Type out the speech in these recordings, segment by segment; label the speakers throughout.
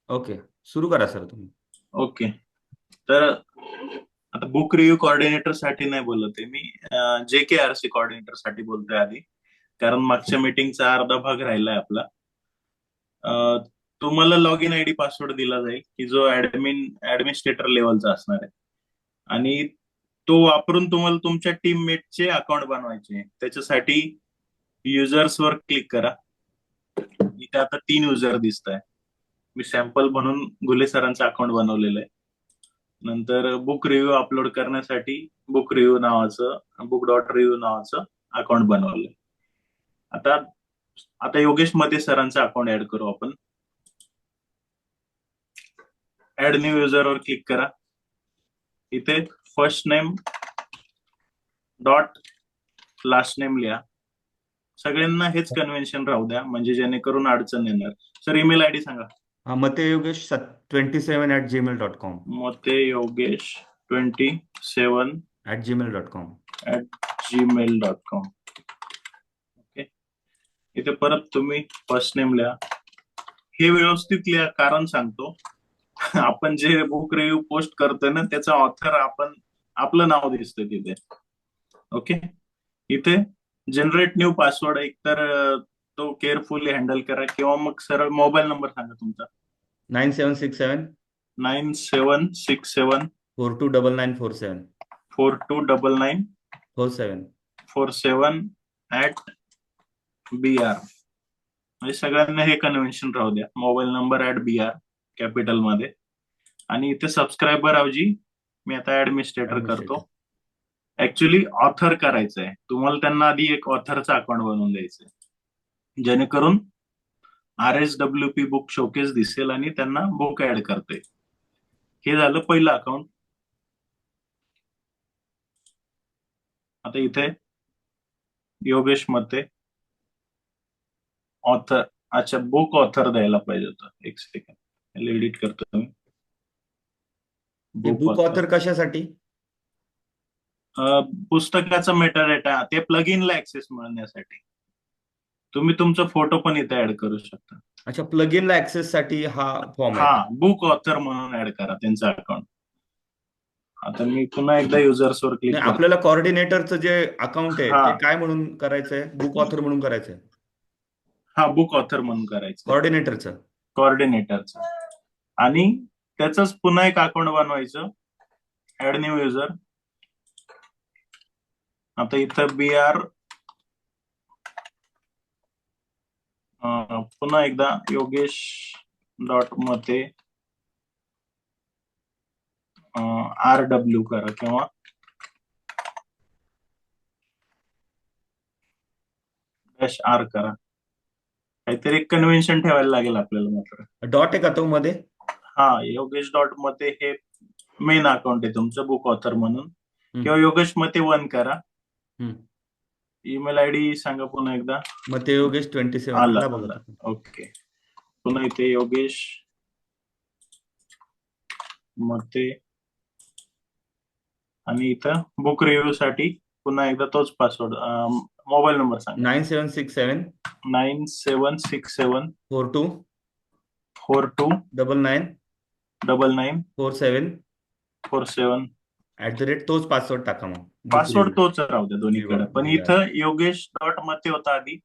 Speaker 1: Okay, सुरू करा sir तुम्ही.
Speaker 2: ओके. तर आता बुक रिव्ह्यू कोऑर्डिनेटर साठी नाही बोलत आहे मी. JKRC कोऑर्डिनेटर साठी बोलतोय आधी. कारण मागच्या मीटिंगचा अर्धा भाग राहिलाय आपला. अ, तुम्हाला लॉग इन आयडी पासवर्ड दिला जाईल की जो ऍडमिनिस्ट्रेटर लेवलचा असणार आहे. आणि तो वापरून तुम्हाला तुमच्या टीममेटचे अकाउंट बनवायचे आहे. त्याच्यासाठी युजर्स वर क्लिक करा. इथे आता 3 युजर दिसत आहे. मी सॅम्पल म्हणून घुले सरांचं अकाउंट बनवलेलं आहे. नंतर बुक रिव्ह्यू अपलोड करण्यासाठी बुक डॉट रिव्ह्यू नावाचं अकाउंट बनवलंय. आता आता योगेश मते सरांचं अकाउंट ऍड करू आपण. ऍड न्यू युजर वर क्लिक करा. इथे first name dot last name लिहा. सगळ्यांना हेच कन्व्हेन्शन राहू द्या, म्हणजे जेणेकरून अडचण येणार. सर ईमेल आयडी सांगा.
Speaker 1: हा, मते योगेश 27@gmail.com.
Speaker 2: मते योगेश 27
Speaker 1: @gmail.com.
Speaker 2: gmail.com. ओके. इथे परत तुम्ही फर्स्ट नेम लिहा. हे व्यवस्थित लिहा, कारण सांगतो. आपण जे बुक रिव्ह्यू पोस्ट करतोय ना, त्याचा ऑथर आपलं नाव दिसतंय तिथे. ओके. इथे जनरेट न्यू पासवर्ड एक तर तो केअरफुली हँडल करा, किंवा मग सरळ मोबाईल नंबर सांगा तुमचा.
Speaker 1: 9767
Speaker 2: 9767
Speaker 1: 429947
Speaker 2: 4299
Speaker 1: 47.
Speaker 2: 47@BR. म्हणजे सगळ्यांना हे कन्व्हेन्शन राहू द्या. मोबाईल नंबर @BR कॅपिटल मध्ये. आणि इथे सबस्क्रायबर ऐवजी मी आता ऍडमिनिस्ट्रेटर
Speaker 1: ऍडमिनिस्ट्रेटर.
Speaker 2: करतो. ऍक्च्युली ऑथर करायचंय तुम्हाला. त्यांना आधी एक ऑथरचं अकाउंट बनवून द्यायचंय, जेणेकरून RSWP बुक शोकेस दिसेल आणि त्यांना बुक ऍड करते. हे झालं पहिलं अकाउंट. आता इथे योगेश मते ऑथर. अच्छा, बुक ऑथर द्यायला पाहिजे होतं. एक सेकंड, एडिट करतो मी.
Speaker 1: हे
Speaker 2: बुक
Speaker 1: बुक
Speaker 2: ऑथर.
Speaker 1: ऑथर कशासाठी?
Speaker 2: पुस्तकाचा मेटाडेटा ते प्लगइनला ऍक्सेस मिळण्यासाठी. तुम्ही तुमचा फोटो पण इथे ऍड करू शकता.
Speaker 1: अच्छा, प्लगइनला ऍक्सेस साठी हा फॉर्म आहे
Speaker 2: हा,
Speaker 1: का?
Speaker 2: बुक ऑथर म्हणून ऍड करा त्यांचं अकाउंट. आता मी पुन्हा एकदा युजर्स वर क्लिक
Speaker 1: नाही,
Speaker 2: करतो.
Speaker 1: आपल्याला कोऑर्डिनेटरचं जे अकाउंट आहे
Speaker 2: हा
Speaker 1: ते काय म्हणून करायचंय? बुक ऑथर म्हणून करायचंय
Speaker 2: हा, बुक ऑथर म्हणून करायचंय
Speaker 1: कोऑर्डिनेटरचं.
Speaker 2: कोऑर्डिनेटरचं. आणि त्याचंच पुन्हा एक अकाउंट बनवायचं. Add new user. आता इथं BR पुन्हा एकदा योगेश डॉट मते RW करा, किंवा -R करा. काहीतरी एक कन्व्हेन्शन ठेवायला लागेल आपल्याला मात्र.
Speaker 1: डॉट आहे का तो मध्ये?
Speaker 2: हा, योगेश डॉट मते हे मेन अकाउंट आहे तुमचं बुक ऑथर म्हणून.
Speaker 1: हम्म,
Speaker 2: किंवा योगेश मते 1 करा.
Speaker 1: हम्म.
Speaker 2: ईमेल आयडी सांगा पुन्हा एकदा.
Speaker 1: मते योगेश 27
Speaker 2: आला
Speaker 1: आला बघा
Speaker 2: आला.
Speaker 1: तो.
Speaker 2: ओके. पुन्हा इथे योगेश मते. आणि इथं बुक रिव्ह्यू साठी पुन्हा एकदा तोच पासवर्ड. मोबाईल नंबर सांगा.
Speaker 1: 9767
Speaker 2: 9767
Speaker 1: 42
Speaker 2: 42
Speaker 1: 99
Speaker 2: 99
Speaker 1: 47
Speaker 2: 47.
Speaker 1: तोच पासवर्ड टाका मग. बुक
Speaker 2: पासवर्ड
Speaker 1: रिव्ह्यू
Speaker 2: तोच राहू द्या दोन्हीकडे. पण
Speaker 1: BR.
Speaker 2: इथं योगेश डॉट मते होता आधी.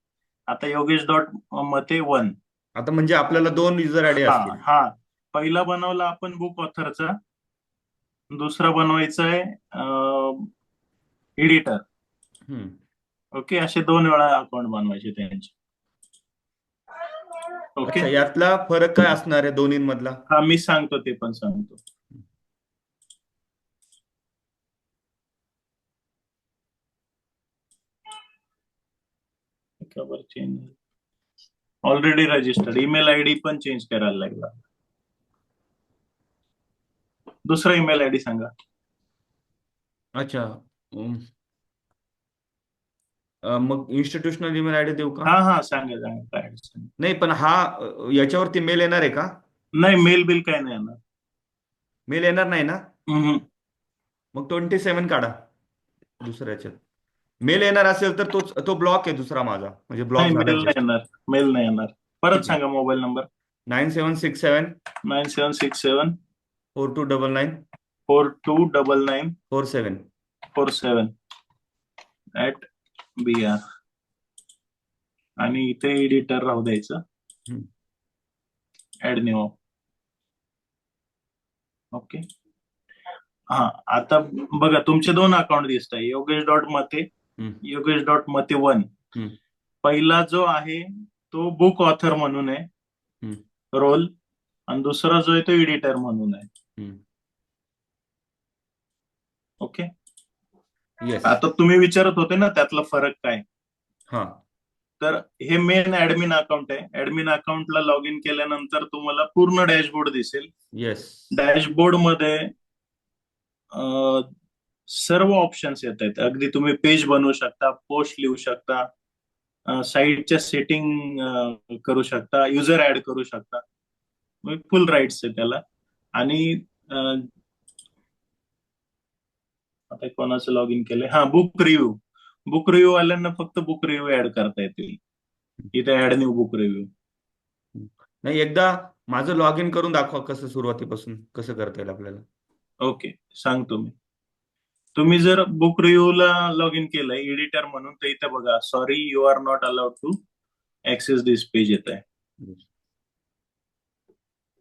Speaker 2: आता योगेश डॉट मते 1.
Speaker 1: आता म्हणजे आपल्याला 2 युजर आयडी
Speaker 2: हा
Speaker 1: असतील.
Speaker 2: हा, पहिला बनवला आपण बुक ऑथरचा. दुसरा बनवायचा आहे एडिटर.
Speaker 1: हम्म.
Speaker 2: ओके. असे 2 वेळा अकाउंट बनवायचे त्यांचे. ओके.
Speaker 1: अच्छा, यातला फरक काय असणार आहे दोन्हीमधला?
Speaker 2: हा, मी सांगतो, ते पण सांगतो. Change already registered. Email ID पण चेंज करायला लागला. दुसरा ईमेल आयडी सांगा.
Speaker 1: अच्छा. मग इन्स्टिट्यूशनल ईमेल आयडी देऊ का?
Speaker 2: हा हा, सांगा सांगा, काय अडचण
Speaker 1: नाही, पण हा याच्यावरती मेल येणार आहे का?
Speaker 2: नाही. मेल बिल काय नाही येणार.
Speaker 1: मेल येणार नाही ना?
Speaker 2: हम्म.
Speaker 1: मग 27 काढा दुसऱ्याच्यात. मेल येणार असेल तर तो ब्लॉक आहे दुसरा माझा, म्हणजे
Speaker 2: नाही,
Speaker 1: ब्लॉक झालाय
Speaker 2: मेल नाही
Speaker 1: जस्ट.
Speaker 2: येणार. मेल नाही येणार. परत
Speaker 1: ठीक आहे.
Speaker 2: सांगा मोबाईल नंबर.
Speaker 1: 9767
Speaker 2: 9767
Speaker 1: 4299
Speaker 2: 4299
Speaker 1: 47.
Speaker 2: 47 @br आणि इथे एडिटर राहू द्यायचं.
Speaker 1: हम्म.
Speaker 2: Add new. ओके. हा, आता बघा तुमचे दोन अकाउंट दिसत आहे, योगेश.मते,
Speaker 1: हम्म.
Speaker 2: योगेश.मते1.
Speaker 1: हम्म.
Speaker 2: पहिला जो आहे तो बुक ऑथर म्हणून आहे
Speaker 1: हम्म.
Speaker 2: रोल, आणि दुसरा जो आहे तो एडिटर म्हणून आहे.
Speaker 1: हम्म.
Speaker 2: ओके.
Speaker 1: येस.
Speaker 2: आता तुम्ही विचारत होते ना त्यातला फरक काय,
Speaker 1: हा.
Speaker 2: तर हे मेन ऍडमिन अकाउंट आहे. ऍडमिन अकाउंटला लॉग इन केल्यानंतर तुम्हाला पूर्ण डॅशबोर्ड दिसेल.
Speaker 1: येस.
Speaker 2: डॅशबोर्ड मध्ये सर्व ऑप्शन्स येत आहेत. अगदी तुम्ही पेज बनवू शकता, पोस्ट लिहू शकता, साईटच्या सेटिंग करू शकता, युजर ऍड करू शकता. फुल राईट्स आहे त्याला. आणि आता कोणाचं लॉग इन केलंय, हा, बुक रिव्ह्यू वाल्यांना फक्त बुक रिव्ह्यू ऍड करता येतील. इथे ऍड न्यू बुक रिव्ह्यू.
Speaker 1: नाही, एकदा माझं लॉग इन करून दाखवा कसं सुरुवातीपासून कसं करता येईल आपल्याला.
Speaker 2: ओके, सांगतो मी. तुम्ही जर बुक रिव्ह्यूला लॉग इन केलंय एडिटर म्हणून, तर इथे बघा, sorry you are not allowed to access this page येत आहे.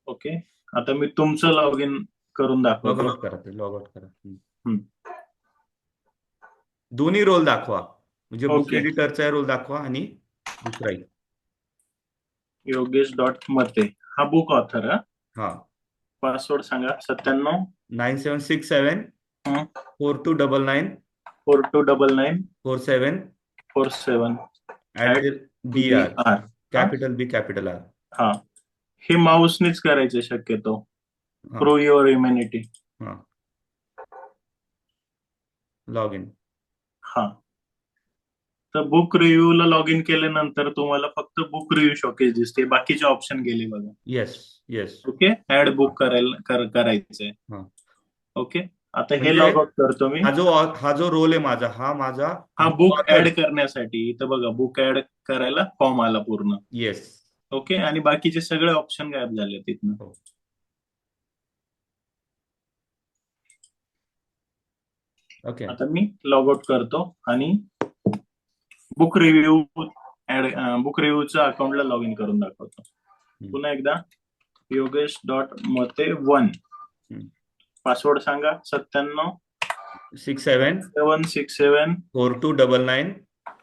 Speaker 2: ओके. आता मी तुमचं लॉग इन करून
Speaker 1: लॉग
Speaker 2: दाखवतो.
Speaker 1: आउट करा, ते लॉग आउट करा.
Speaker 2: हम्म.
Speaker 1: दोन्ही रोल दाखवा, म्हणजे बुक
Speaker 2: ओके.
Speaker 1: एडिटरचा रोल दाखवा आणि दुसराही.
Speaker 2: योगेश.मते हा बुक ऑथर.
Speaker 1: हा.
Speaker 2: पासवर्ड सांगा. 97
Speaker 1: 9767
Speaker 2: हं,
Speaker 1: 4299
Speaker 2: 4299
Speaker 1: 47
Speaker 2: 47
Speaker 1: @BR.
Speaker 2: @br.
Speaker 1: Capital B capital R.
Speaker 2: हा, हे माऊसनीच करायचं शक्यतो.
Speaker 1: हा.
Speaker 2: Prove your immunity.
Speaker 1: हा. Log in.
Speaker 2: हा, तर बुक रिव्ह्यूला लॉग इन केल्यानंतर तुम्हाला फक्त बुक रिव्ह्यू शोकेस दिसते, बाकीचे ऑप्शन गेले बघा.
Speaker 1: Yes. Yes.
Speaker 2: Okay. Add book करायचंय.
Speaker 1: हा.
Speaker 2: ओके. आता हे
Speaker 1: म्हणजे
Speaker 2: लॉग आउट करतो मी.
Speaker 1: हा जो रोल आहे माझा, हा माझा
Speaker 2: हा
Speaker 1: book
Speaker 2: बुक
Speaker 1: author.
Speaker 2: ऍड करण्यासाठी इथं बघा, बुक ऍड करायला फॉर्म आला पूर्ण.
Speaker 1: येस.
Speaker 2: ओके. आणि बाकीचे सगळे ऑप्शन गायब झाले तिथनं.
Speaker 1: हो. ओके.
Speaker 2: आता मी लॉग आउट करतो आणि बुक रिव्ह्यू बुक रिव्ह्यूच्या अकाउंटला लॉग इन करून दाखवतो. पुन्हा एकदा योगेश.मते1. पासवर्ड सांगा. 97
Speaker 1: 67
Speaker 2: 767
Speaker 1: 4299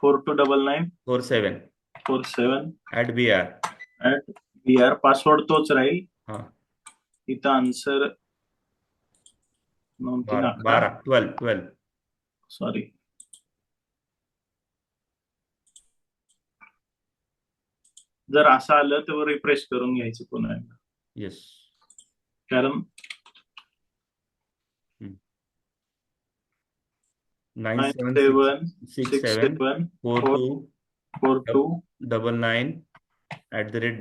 Speaker 2: 4299
Speaker 1: 47
Speaker 2: 47
Speaker 1: @BR.
Speaker 2: @br. पासवर्ड तोच राहील.
Speaker 1: हा.
Speaker 2: इथं आन्सर 9311.
Speaker 1: 12.
Speaker 2: सॉरी, जर असं आलं तर रिफ्रेश करून घ्यायचं पुन्हा एकदा,
Speaker 1: येस.
Speaker 2: कारण
Speaker 1: 9767
Speaker 2: 9767
Speaker 1: 4299
Speaker 2: 4299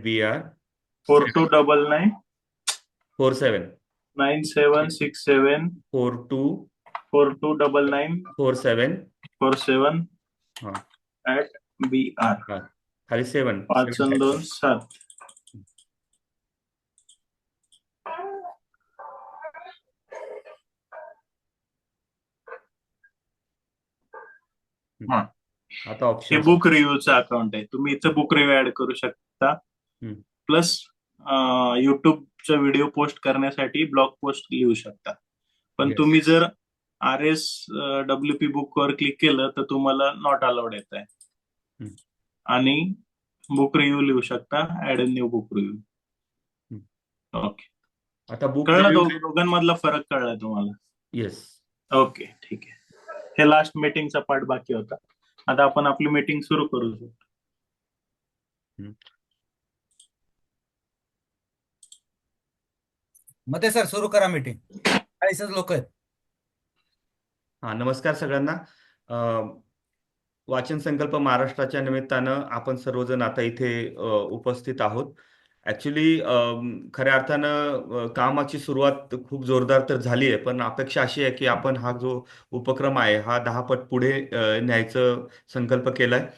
Speaker 1: @BR.
Speaker 2: 4299
Speaker 1: 47
Speaker 2: 9767
Speaker 1: 42
Speaker 2: 4299
Speaker 1: 47.
Speaker 2: 47
Speaker 1: हा.
Speaker 2: @br.
Speaker 1: हा. खाली 7
Speaker 2: 5 आणि 2 7. हा,
Speaker 1: आता
Speaker 2: हे
Speaker 1: ऑप्शन.
Speaker 2: बुक रिव्ह्यूचं अकाउंट आहे. तुम्ही इथं बुक रिव्ह्यू ऍड करू शकता. प्लस युट्यूबचा व्हिडिओ पोस्ट करण्यासाठी ब्लॉग पोस्ट लिहू शकता. पण
Speaker 1: Yes.
Speaker 2: तुम्ही जर RSWP बुक वर क्लिक केलं तर तुम्हाला नॉट अलाउड येत आहे. आणि बुक रिव्ह्यू लिहू शकता. Add new book review. Okay.
Speaker 1: आता बुक
Speaker 2: कळलं
Speaker 1: रिव्ह्यू.
Speaker 2: दोघांमधला फरक कळलाय तुम्हाला?
Speaker 1: येस.
Speaker 2: ओके, ठीक आहे. हे लास्ट मीटिंगचा पार्ट बाकी होता. आता आपण आपली मीटिंग सुरू करू शकतो.
Speaker 3: मते सर सुरू करा मीटिंग. 40 लोक आहेत.
Speaker 1: हा, नमस्कार सगळ्यांना. वाचन संकल्प महाराष्ट्राच्या निमित्तानं आपण सर्वजण आता इथे उपस्थित आहोत. ऍक्च्युली खऱ्या अर्थानं कामाची सुरुवात खूप जोरदार तर झाली आहे, पण अपेक्षा अशी आहे की आपण हा जो उपक्रम आहे हा 10 पट पुढे न्यायचं संकल्प केलाय.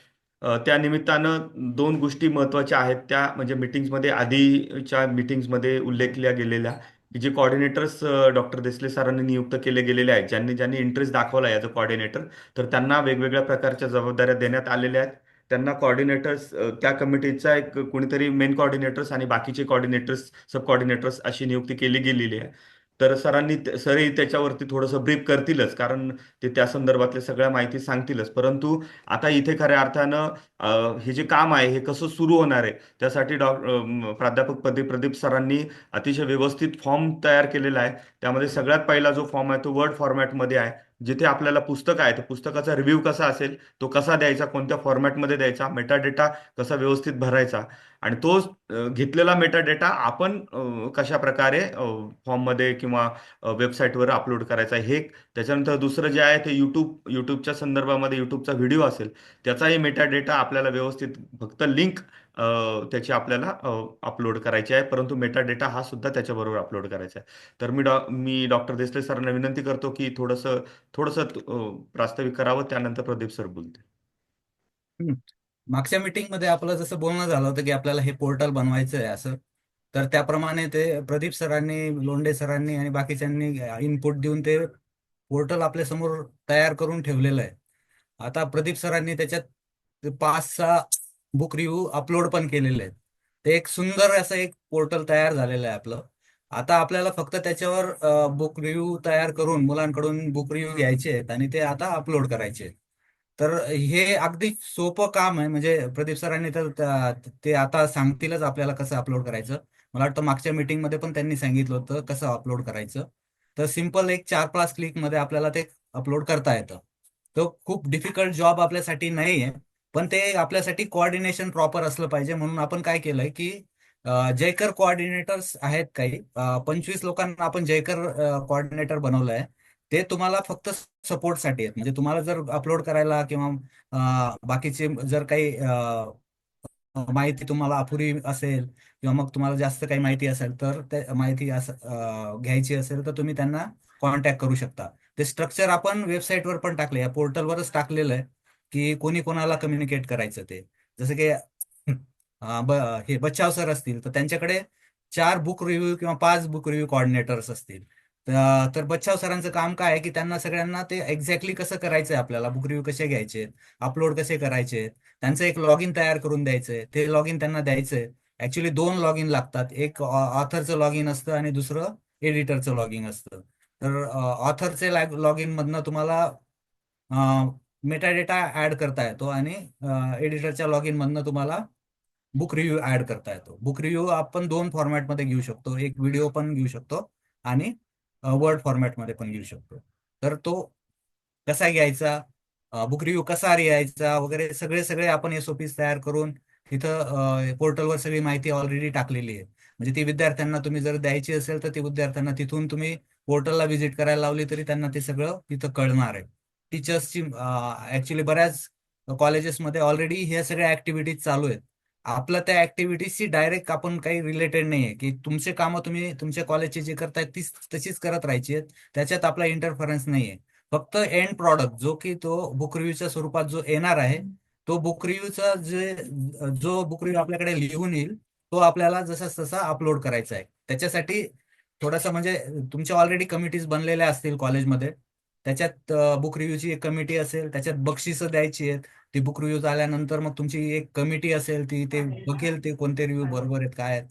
Speaker 1: त्या निमित्तानं दोन गोष्टी महत्त्वाच्या आहेत त्या म्हणजे मीटिंग्समध्ये आधीच्या मीटिंग्समध्ये उल्लेखल्या गेलेल्या की जे कॉर्डिनेटर्स डॉक्टर देसले सरांनी नियुक्त केले गेलेले आहेत ज्यांनी ज्यांनी इंटरेस्ट दाखवला ॲज अ कॉर्डिनेटर तर त्यांना वेगवेगळ्या प्रकारच्या जबाबदाऱ्या देण्यात आलेल्या आहेत. त्यांना कॉर्डिनेटर्स त्या कमिटीचा एक कोणीतरी मेन कॉर्डिनेटर्स आणि बाकीचे कॉर्डिनेटर्स सब कॉर्डिनेटर्स अशी नियुक्ती केली गेलेली आहे. तर सरही त्याच्यावरती थोडंसं ब्रीफ करतीलच कारण ते त्या संदर्भातल्या सगळ्या माहिती सांगतीलच. परंतु आता इथे खऱ्या अर्थानं हे जे काम आहे हे कसं सुरू होणार आहे त्यासाठी प्राध्यापक पदी प्रदीप सरांनी अतिशय व्यवस्थित फॉर्म तयार केलेला आहे. त्यामध्ये सगळ्यात पहिला जो फॉर्म आहे तो वर्ड फॉर्मॅटमध्ये आहे. जिथे आपल्याला पुस्तक आहे ते पुस्तकाचा रिव्ह्यू कसा असेल तो कसा द्यायचा कोणत्या फॉर्मॅटमध्ये द्यायचा मेटा डेटा कसा व्यवस्थित भरायचा आणि तो घेतलेला मेटा डेटा आपण कशा प्रकारे फॉर्ममध्ये किंवा वेबसाईटवर अपलोड करायचा हे एक. त्याच्यानंतर दुसरं जे आहे ते यूट्यूबच्या संदर्भामध्ये यूट्यूबचा व्हिडिओ असेल त्याचाही मेटा डेटा आपल्याला व्यवस्थित फक्त लिंक त्याची आपल्याला अपलोड करायची आहे परंतु मेटा डेटा हा सुद्धा त्याच्याबरोबर अपलोड करायचा आहे. तर मी डॉक्टर देसले सरांना विनंती करतो की थोडंसं थोडंसं प्रास्ताविक करावं त्यानंतर प्रदीप सर बोलते.
Speaker 3: हम्म. मागच्या मीटिंग मध्ये आपलं जसं बोलणं झालं होतं की आपल्याला हे पोर्टल बनवायचं आहे असं, तर त्याप्रमाणे ते प्रदीप सरांनी, लोंढे सरांनी आणि बाकीच्यांनी इनपुट देऊन ते पोर्टल आपल्या समोर तयार करून ठेवलेलं आहे. आता प्रदीप सरांनी त्याच्यात 5-6 बुक रिव्ह्यू अपलोड पण केलेले आहेत. ते एक सुंदर असं एक पोर्टल तयार झालेलं आहे आपलं. आता आपल्याला फक्त त्याच्यावर बुक रिव्ह्यू तयार करून मुलांकडून बुक रिव्ह्यू घ्यायचे आहेत आणि ते आता अपलोड करायचे आहेत. तर हे अगदी सोपं काम आहे. म्हणजे प्रदीप सरांनी तर ते आता सांगतीलच आपल्याला कसं अपलोड करायचं. मला वाटतं मागच्या मीटिंग मध्ये पण त्यांनी सांगितलं होतं कसं अपलोड करायचं. तर सिम्पल एक 4-5 क्लिक मध्ये आपल्याला ते अपलोड करता येतं. तो खूप डिफिकल्ट जॉब आपल्यासाठी नाही आहे. पण ते आपल्यासाठी कोऑर्डिनेशन प्रॉपर असलं पाहिजे म्हणून आपण काय केलंय की जयकर कोऑर्डिनेटर्स आहेत काही 25 लोकांना आपण जयकर कोऑर्डिनेटर बनवलंय. ते तुम्हाला फक्त सपोर्टसाठी आहेत. म्हणजे तुम्हाला जर अपलोड करायला किंवा बाकीचे जर काही माहिती तुम्हाला अपुरी असेल किंवा मग तुम्हाला जास्त काही माहिती असेल तर ते माहिती घ्यायची असेल तर तुम्ही त्यांना कॉन्टॅक्ट करू शकता. ते स्ट्रक्चर आपण वेबसाईटवर पण टाकले, या पोर्टलवरच टाकलेलं आहे की कोणी कोणाला कम्युनिकेट करायचं ते. जसं की हे बच्चाव सर असतील तर त्यांच्याकडे 4 बुक रिव्ह्यू किंवा 5 बुक रिव्ह्यू कॉर्डिनेटर्स असतील. तर बच्चाव सरांचं काम काय आहे की त्यांना सगळ्यांना ते एक्झॅक्टली कसं करायचंय, आपल्याला बुक रिव्ह्यू कसे घ्यायचे, अपलोड कसे करायचे, त्यांचं एक लॉग इन तयार करून द्यायचंय. ते लॉग इन त्यांना द्यायचंय. ऍक्च्युली 2 लॉग इन लागतात. एक ऑथरचं लॉग इन असतं आणि दुसरं एडिटरचं लॉग इन असतं. तर ऑथरचे लॉग इन मधनं तुम्हाला मेटा डेटा ऍड करता येतो आणि एडिटरच्या लॉग इन मधनं तुम्हाला बुक रिव्ह्यू ऍड करता येतो. बुक रिव्ह्यू आपण 2 फॉर्मॅटमध्ये घेऊ शकतो. एक व्हिडिओ पण घेऊ शकतो आणि वर्ड फॉर्मॅटमध्ये पण घेऊ शकतो. तर तो कसा घ्यायचा, बुक रिव्ह्यू कसा लिहायचा वगैरे सगळे सगळे आपण एसओपीज तयार करून तिथं पोर्टलवर सगळी माहिती ऑलरेडी टाकलेली आहे. म्हणजे ती विद्यार्थ्यांना तुम्ही जर द्यायची असेल तर ती विद्यार्थ्यांना तिथून तुम्ही पोर्टलला व्हिजिट करायला लावली तरी त्यांना ते सगळं तिथं कळणार आहे. टीचर्सची ऍक्च्युली बऱ्याच कॉलेजेसमध्ये ऑलरेडी ह्या सगळ्या ऍक्टिव्हिटीज चालू आहेत. आपलं त्या ऍक्टिव्हिटीजशी डायरेक्ट आपण काही रिलेटेड नाहीये की तुमचे कामं तुम्ही तुमच्या कॉलेजची जी करतायत तीच तशीच करत राहायची आहेत. त्याच्यात आपला इंटरफरन्स नाहीये. फक्त एंड प्रॉडक्ट जो की तो बुक रिव्ह्यूच्या स्वरूपात जो येणार आहे, तो बुक रिव्ह्यूचा जो बुक रिव्ह्यू आपल्याकडे लिहून येईल तो आपल्याला जसा तसा अपलोड करायचा आहे. त्याच्यासाठी थोडासा म्हणजे तुमच्या ऑलरेडी कमिटीज बनलेल्या असतील कॉलेजमध्ये. त्याच्यात बुक रिव्ह्यूची एक कमिटी असेल, त्याच्यात बक्षिसं द्यायची आहेत. ती बुक रिव्ह्यू झाल्यानंतर मग तुमची एक कमिटी असेल, ती ते बघेल ते कोणते रिव्ह्यू बरोबर आहेत काय आहेत.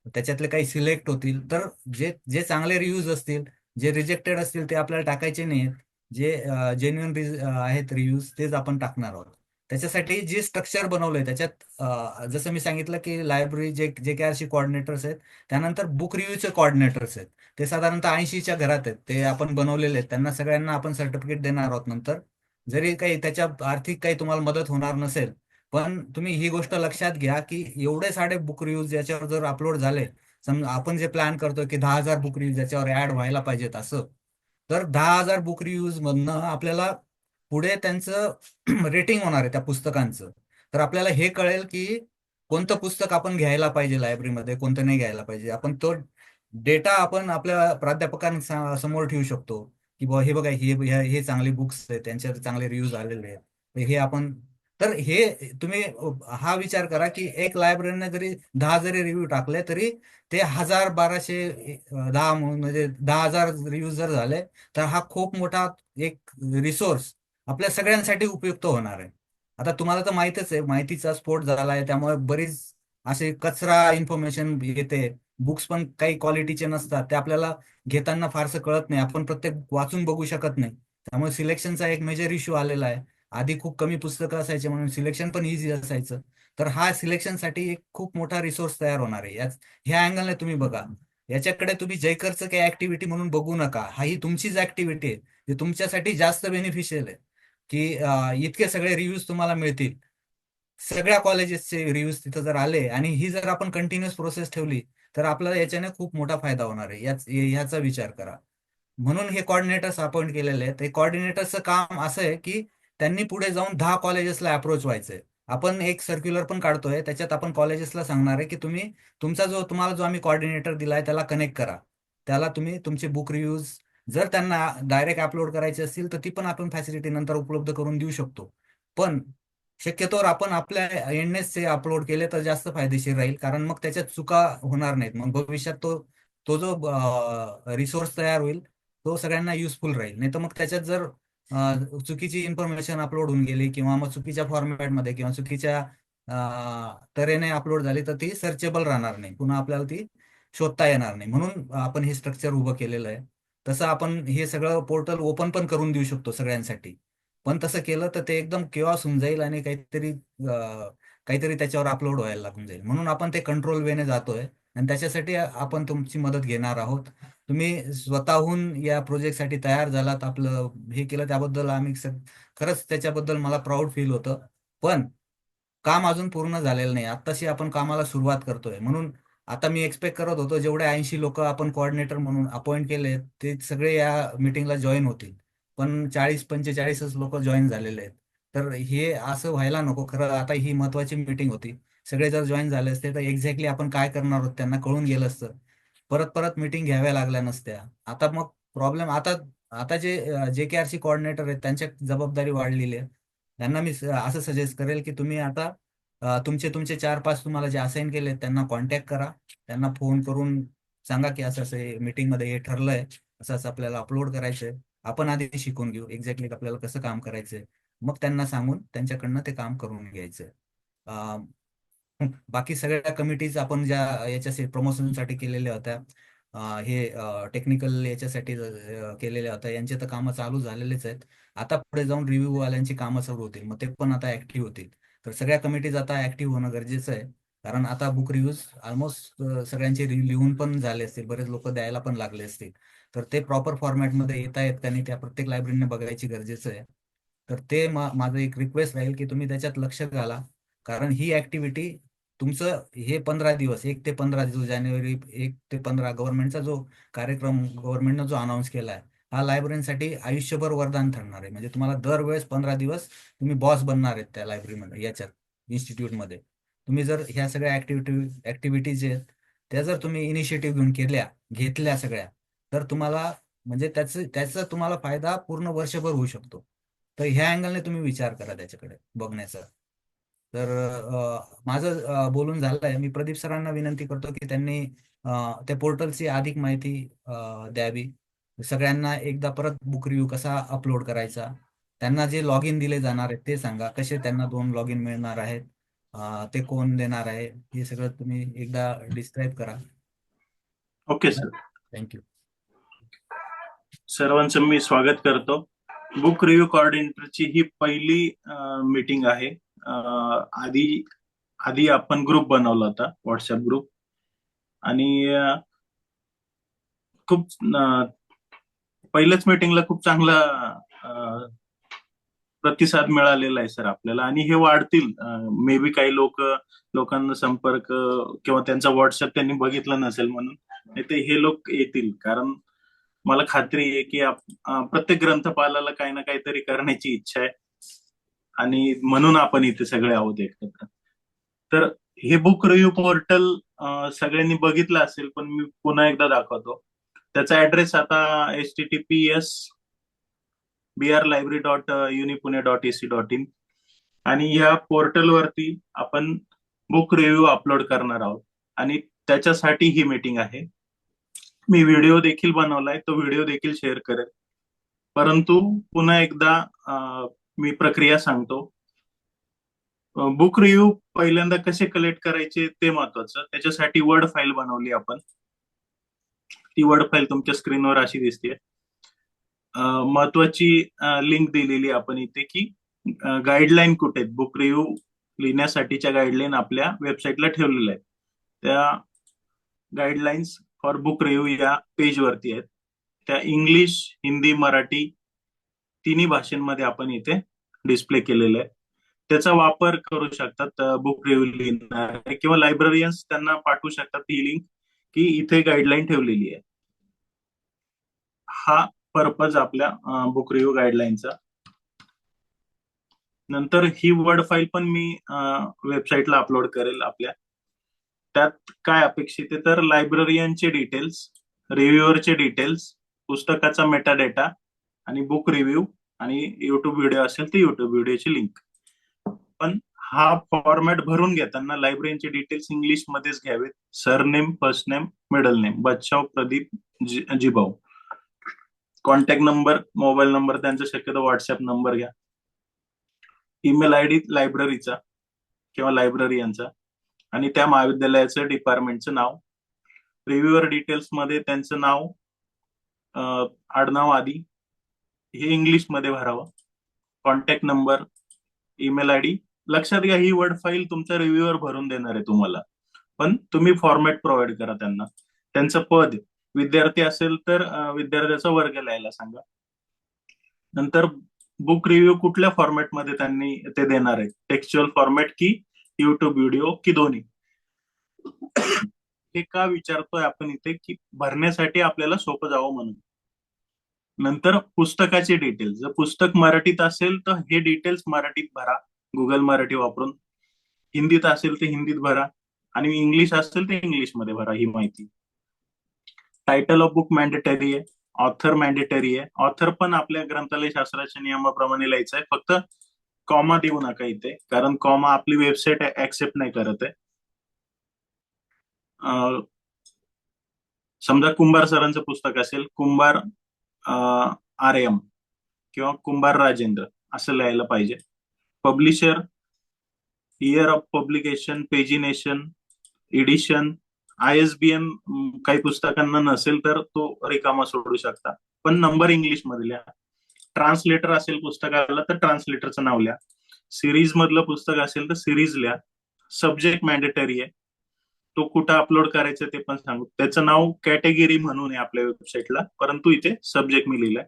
Speaker 3: त्याच्यातले काही सिलेक्ट होतील. तर जे जे चांगले रिव्ह्यूज असतील, जे रिजेक्टेड असतील ते आपल्याला टाकायचे नाहीत. जे जेन्युन आहेत रिव्ह्यूज तेच आपण टाकणार आहोत. त्याच्यासाठी जे स्ट्रक्चर बनवलंय त्याच्यात जसं मी सांगितलं की लायब्ररी जे जे के आर सी कोऑर्डिनेटर्स आहेत, त्यानंतर बुक रिव्ह्यूचे कोऑर्डिनेटर्स आहेत. ते साधारणतः 80च्या घरात आहेत. ते आपण बनवलेले आहेत. त्यांना सगळ्यांना आपण सर्टिफिकेट देणार आहोत नंतर. जरी काही त्याच्या आर्थिक काही तुम्हाला मदत होणार नसेल, पण तुम्ही ही गोष्ट लक्षात घ्या की एवढे सारे बुक रिव्ह्यूज याच्यावर जर अपलोड झाले, समजा आपण जे प्लॅन करतोय की 10,000 बुक रिव्ह्यूज याच्यावर ऍड व्हायला पाहिजेत असं, तर 10,000 बुक रिव्ह्यूज मधनं आपल्याला पुढे त्यांचं रेटिंग होणार आहे त्या पुस्तकांचं. तर आपल्याला हे कळेल की कोणतं पुस्तक आपण घ्यायला पाहिजे लायब्ररीमध्ये, कोणतं नाही घ्यायला पाहिजे. आपण तो डेटा आपण आपल्या प्राध्यापकांसमोर ठेवू शकतो की बुवा हे बघा हे चांगले बुक्स आहेत, त्यांच्यावर चांगले रिव्ह्यूज आलेले आहेत. तर हे आपण तर हे तुम्ही हा विचार करा की एक लायब्ररीने जरी 10 जरी रिव्ह्यू टाकले तरी ते 1000 1200 म्हणजे 10,000 रिव्ह्यू जर झाले तर हा खूप मोठा एक रिसोर्स आपल्या सगळ्यांसाठी उपयुक्त होणार आहे. आता तुम्हाला तर माहितच आहे, माहितीचा स्फोट झाला आहे, त्यामुळे बरीच असे कचरा इन्फॉर्मेशन येते. बुक्स पण काही क्वालिटीचे नसतात, ते आपल्याला घेताना फारसं कळत नाही, आपण प्रत्येक वाचून बघू शकत नाही. त्यामुळे सिलेक्शनचा एक मेजर इश्यू आलेला आहे. आधी खूप कमी पुस्तकं असायचे म्हणून सिलेक्शन पण इझी असायचं. तर हा सिलेक्शनसाठी एक खूप मोठा रिसोर्स तयार होणार आहे. ह्या अँगलने तुम्ही बघा. याच्याकडे तुम्ही जयकरचं काही ऍक्टिव्हिटी म्हणून बघू नका. हा ही तुमचीच ऍक्टिव्हिटी आहे, जी तुमच्यासाठी जास्त बेनिफिशियल आहे. की इतके सगळे रिव्ह्यूज तुम्हाला मिळतील, सगळ्या कॉलेजेसचे रिव्ह्यूज तिथं जर आले आणि ही जर आपण कंटिन्युअस प्रोसेस ठेवली तर आपल्याला याच्याने खूप मोठा फायदा होणार आहे. ह्याचा विचार करा. म्हणून हे कॉर्डिनेटर्स अपॉइंट केलेले आहेत. हे कॉर्डिनेटरचं काम असं आहे की त्यांनी पुढे जाऊन 10 कॉलेजेसला अप्रोच व्हायचंय. आपण एक सर्क्युलर पण काढतोय, त्याच्यात आपण कॉलेजेसला सांगणार आहे की तुम्ही तुम्हाला जो आम्ही कॉर्डिनेटर दिलाय त्याला कनेक्ट करा. त्याला तुम्ही तुमचे बुक रिव्ह्यूज जर त्यांना डायरेक्ट अपलोड करायचे असतील तर ती पण आपण फॅसिलिटी नंतर उपलब्ध करून देऊ शकतो. पण शक्यतोवर आपण आपल्या एनएस चे अपलोड केले तर जास्त फायदेशीर राहील, कारण मग त्याच्यात चुका होणार नाहीत. मग भविष्यात तो तो जो रिसोर्स तयार होईल तो सगळ्यांना युजफुल राहील. नाही तर मग त्याच्यात जर चुकीची इन्फॉर्मेशन अपलोड होऊन गेली किंवा मग चुकीच्या फॉर्मॅटमध्ये किंवा चुकीच्या तऱ्हेने अपलोड झाली तर ती सर्चेबल राहणार नाही, पुन्हा आपल्याला ती शोधता येणार नाही. म्हणून आपण हे स्ट्रक्चर उभं केलेलं आहे. तसं आपण हे सगळं पोर्टल ओपन पण करून देऊ शकतो सगळ्यांसाठी. पण तसं केलं तर ते एकदम केओस होऊन जाईल आणि काहीतरी त्याच्यावर अपलोड व्हायला लागून जाईल. म्हणून आपण ते कंट्रोल वेने जातोय आणि त्याच्यासाठी आपण तुमची मदत घेणार आहोत. तुम्ही स्वतःहून या प्रोजेक्टसाठी तयार झालात, आपलं हे केलं, त्याबद्दल खरंच त्याच्याबद्दल मला प्राऊड फील होतं. पण काम अजून पूर्ण झालेलं नाही. आत्ताशी आपण कामाला सुरुवात करतोय. म्हणून आता मी एक्सपेक्ट करत होतो जेवढे 80 लोक आपण कोऑर्डिनेटर म्हणून अपॉइंट केले ते सगळे या मिटिंगला जॉईन होतील. पण 40 45च लोक जॉईन झालेले आहेत. तर हे असं व्हायला नको. खरं आता ही महत्वाची मिटिंग होती. सगळे जर जॉईन झाले असते तर एक्झॅक्टली आपण काय करणार आहोत त्यांना कळून गेलं असतं. परत परत मिटिंग घ्याव्या लागल्या नसत्या. आता मग प्रॉब्लेम आता आता जे के आर सी कोऑर्डिनेटर आहेत त्यांच्या जबाबदारी वाढलेली आहे. त्यांना मी असं सजेस्ट करेल की तुम्ही आता तुमचे तुमचे 4 5 तुम्हाला जे असाइन केले त्यांना कॉन्टॅक्ट करा. त्यांना फोन करून सांगा की असं असं मीटिंग मध्ये हे ठरलंय, असं असं आपल्याला अपलोड करायचंय. आपण आधी शिकून घेऊ एक्झॅक्टली आपल्याला कसं काम करायचंय. मग त्यांना सांगून त्यांच्याकडनं ते काम करून घ्यायचं. बाकी सगळ्या कमिटीज आपण ज्या याच्या प्रमोशनसाठी केलेल्या होत्या, हे टेक्निकल याच्यासाठी केलेल्या होत्या, यांचे तर कामं चालू झालेलेच आहेत. आता पुढे जाऊन रिव्ह्यू वाल्यांची कामं सुरू होतील, मग ते पण आता ऍक्टिव्ह होतील. तर सगळ्या कमिटीज आता ऍक्टिव्ह होणं गरजेचं आहे. कारण आता बुक रिव्ह्यूज ऑलमोस्ट सगळ्यांचे लिहून पण झाले असतील, बरेच लोक द्यायला पण लागले असतील. तर ते प्रॉपर फॉर्मॅटमध्ये येत आहेत का नाही त्या प्रत्येक लायब्ररीने बघायची गरजेचं आहे. तर ते माझं एक रिक्वेस्ट राहील की तुम्ही त्याच्यात लक्ष घाला. कारण ही ऍक्टिव्हिटी तुमचं हे 15 दिवस, 1 ते 15 दिवस, जानेवारी 1 ते 15 गव्हर्नमेंटचा जो कार्यक्रम गव्हर्नमेंटनं जो अनाऊन्स केला आहे, हा लायब्ररीसाठी आयुष्यभर वरदान ठरणार आहे. म्हणजे तुम्हाला दरवेळेस 15 दिवस तुम्ही बॉस बनणार आहेत त्या लायब्ररीमध्ये, याच्यात इन्स्टिट्यूटमध्ये. तुम्ही जर ह्या सगळ्या ऍक्टिव्हिटीज आहेत त्या जर तुम्ही इनिशिएटिव्ह घेऊन घेतल्या सगळ्या, तर तुम्हाला म्हणजे त्याचा तुम्हाला फायदा पूर्ण वर्षभर होऊ शकतो. तर ह्या अँगलने तुम्ही विचार करा त्याच्याकडे बघण्याचा. तर माझं बोलून झालंय. मी प्रदीप सरांना विनंती करतो की त्यांनी त्या पोर्टलची अधिक माहिती द्यावी. सगळ्यांना एकदा परत बुक रिव्ह्यू कसा अपलोड करायचा, त्यांना जे लॉग इन दिले जाणार आहेत ते सांगा, कसे त्यांना 2 लॉग इन मिळणार आहेत, ते कोण देणार आहे, हे सगळं तुम्ही एकदा डिस्क्राईब करा.
Speaker 2: Okay sir.
Speaker 3: थँक्यू.
Speaker 2: सर्वांचं मी स्वागत करतो. बुक रिव्ह्यू कॉर्डिनेटरची ही पहिली मीटिंग आहे. आधी आधी आपण ग्रुप बनवला होता, व्हॉट्सअप ग्रुप, आणि खूप पहिल्याच मीटिंगला खूप चांगला प्रतिसाद मिळालेला आहे सर आपल्याला, आणि हे वाढतील. मे बी काही लोकांना संपर्क किंवा त्यांचा व्हॉट्सअप त्यांनी बघितला नसेल म्हणून, नाही तर हे लोक येतील. कारण मला खात्री आहे की प्रत्येक ग्रंथपालाला काही ना काहीतरी करण्याची इच्छा आहे, आणि म्हणून आपण इथे सगळे आहोत एकत्र. तर हे बुक रिव्ह्यू पोर्टल सगळ्यांनी बघितलं असेल, पण मी पुन्हा एकदा दाखवतो. त्याचा ऍड्रेस आता https brlibrary.unipuणे.ac.in आणि ह्या पोर्टलवरती आपण बुक रिव्ह्यू अपलोड करणार आहोत आणि त्याच्यासाठी ही मीटिंग आहे. मी व्हिडिओ देखील बनवलाय, तो व्हिडिओ देखील शेअर करेल. परंतु पुन्हा एकदा मी प्रक्रिया सांगतो. बुक रिव्ह्यू पहिल्यांदा कसे कलेक्ट करायचे ते महत्वाचं. त्याच्यासाठी वर्ड फाईल बनवली आपण. ती वर्ड फाईल तुमच्या स्क्रीनवर अशी दिसते. महत्वाची लिंक दिलेली आपण इथे की गाईडलाईन कुठे आहेत, बुक रिव्ह्यू लिहिण्यासाठीच्या गाईडलाईन आपल्या वेबसाईटला ठेवलेल्या आहेत. त्या गाईडलाईन्स फॉर बुक रिव्ह्यू या पेजवरती आहेत. त्या इंग्लिश, हिंदी, मराठी तिन्ही भाषांमध्ये आपण इथे डिस्प्ले केलेलं आहे. त्याचा वापर करू शकतात बुक रिव्ह्यू लिहिणारे किंवा लायब्ररियन्स, त्यांना पाठवू शकतात ही लिंक की इथे गाईडलाईन ठेवलेली आहे. हा पर्पज आपल्या बुक रिव्ह्यू गाईडलाईनचा. नंतर ही वर्ड फाईल पण मी वेबसाईटला अपलोड करेल आपल्या. त्यात काय अपेक्षित आहे तर लायब्ररियनचे डिटेल्स, रिव्ह्युअरचे डिटेल्स, पुस्तकाचा मेटा डेटा आणि बुक रिव्ह्यू आणि युट्यूब व्हिडिओ असेल तर युट्यूब व्हिडिओची लिंक. पण हा फॉर्मॅट भरून घेताना लायब्ररीचे डिटेल्स इंग्लिश मध्येच घ्यावेत. Surname, first name, middle name, Bachhav Pradeep Jibhau. Contact number, mobile number त्यांचा शक्यतो व्हॉट्सअप नंबर घ्या. ईमेल आयडी लायब्ररीचा किंवा लायब्ररियनचा आणि त्या महाविद्यालयाचं डिपार्टमेंटचं नाव. रिव्ह्युअर डिटेल्स मध्ये त्यांचं नाव, आडनाव आधी हे इंग्लिश मध्ये भरावं. Contact number, email ID. लक्षात घ्या ही वर्ड फाईल तुमचा रिव्ह्यूअर भरून देणार आहे तुम्हाला, पण तुम्ही फॉर्मॅट प्रोव्हाइड करा त्यांना. त्यांचं पद, विद्यार्थी असेल तर विद्यार्थ्याचा वर्ग लिहायला सांगा. नंतर बुक रिव्ह्यू कुठल्या फॉर्मॅटमध्ये त्यांनी ते देणार आहे, टेक्स्च्युअल फॉर्मॅट की युट्यूब व्हिडिओ की दोन्ही. हे का विचारतोय आपण इथे की भरण्यासाठी आपल्याला सोपं जावं म्हणून. नंतर पुस्तकाचे डिटेल्स, जर पुस्तक मराठीत असेल तर हे डिटेल्स मराठीत भरा गुगल मराठी वापरून. हिंदीत असेल तर हिंदीत भरा आणि इंग्लिश असेल तर इंग्लिश मध्ये भरा ही माहिती. टायटल ऑफ बुक मॅन्डेटरी आहे, ऑथर मॅन्डेटरी आहे. ऑथर पण आपल्या ग्रंथालय शास्त्राच्या नियमाप्रमाणे लिहायचं आहे. फक्त कॉमा देऊ नका इथे, कारण कॉमा आपली वेबसाईट ऍक्सेप्ट नाही करत आहे. समजा कुंभार सरांचं पुस्तक असेल, कुंभार आर्यम किंवा कुंभार राजेंद्र असं लिहायला पाहिजे. Publisher, year of publication, pagination, edition, ISBN काही पुस्तकांना नसेल तर तो रिकामा सोडू शकता, पण नंबर इंग्लिश मध्ये लिहा. ट्रान्सलेटर असेल पुस्तकाला तर ट्रान्सलेटरचं नाव लिहा. सिरीज मधलं पुस्तक असेल तर सिरीज लिहा. सब्जेक्ट मॅन्डेटरी आहे, तो कुठं अपलोड करायचं ते पण सांगू. त्याचं नाव कॅटेगरी म्हणून आहे आपल्या वेबसाईटला, परंतु इथे सब्जेक्ट मी लिहिलाय.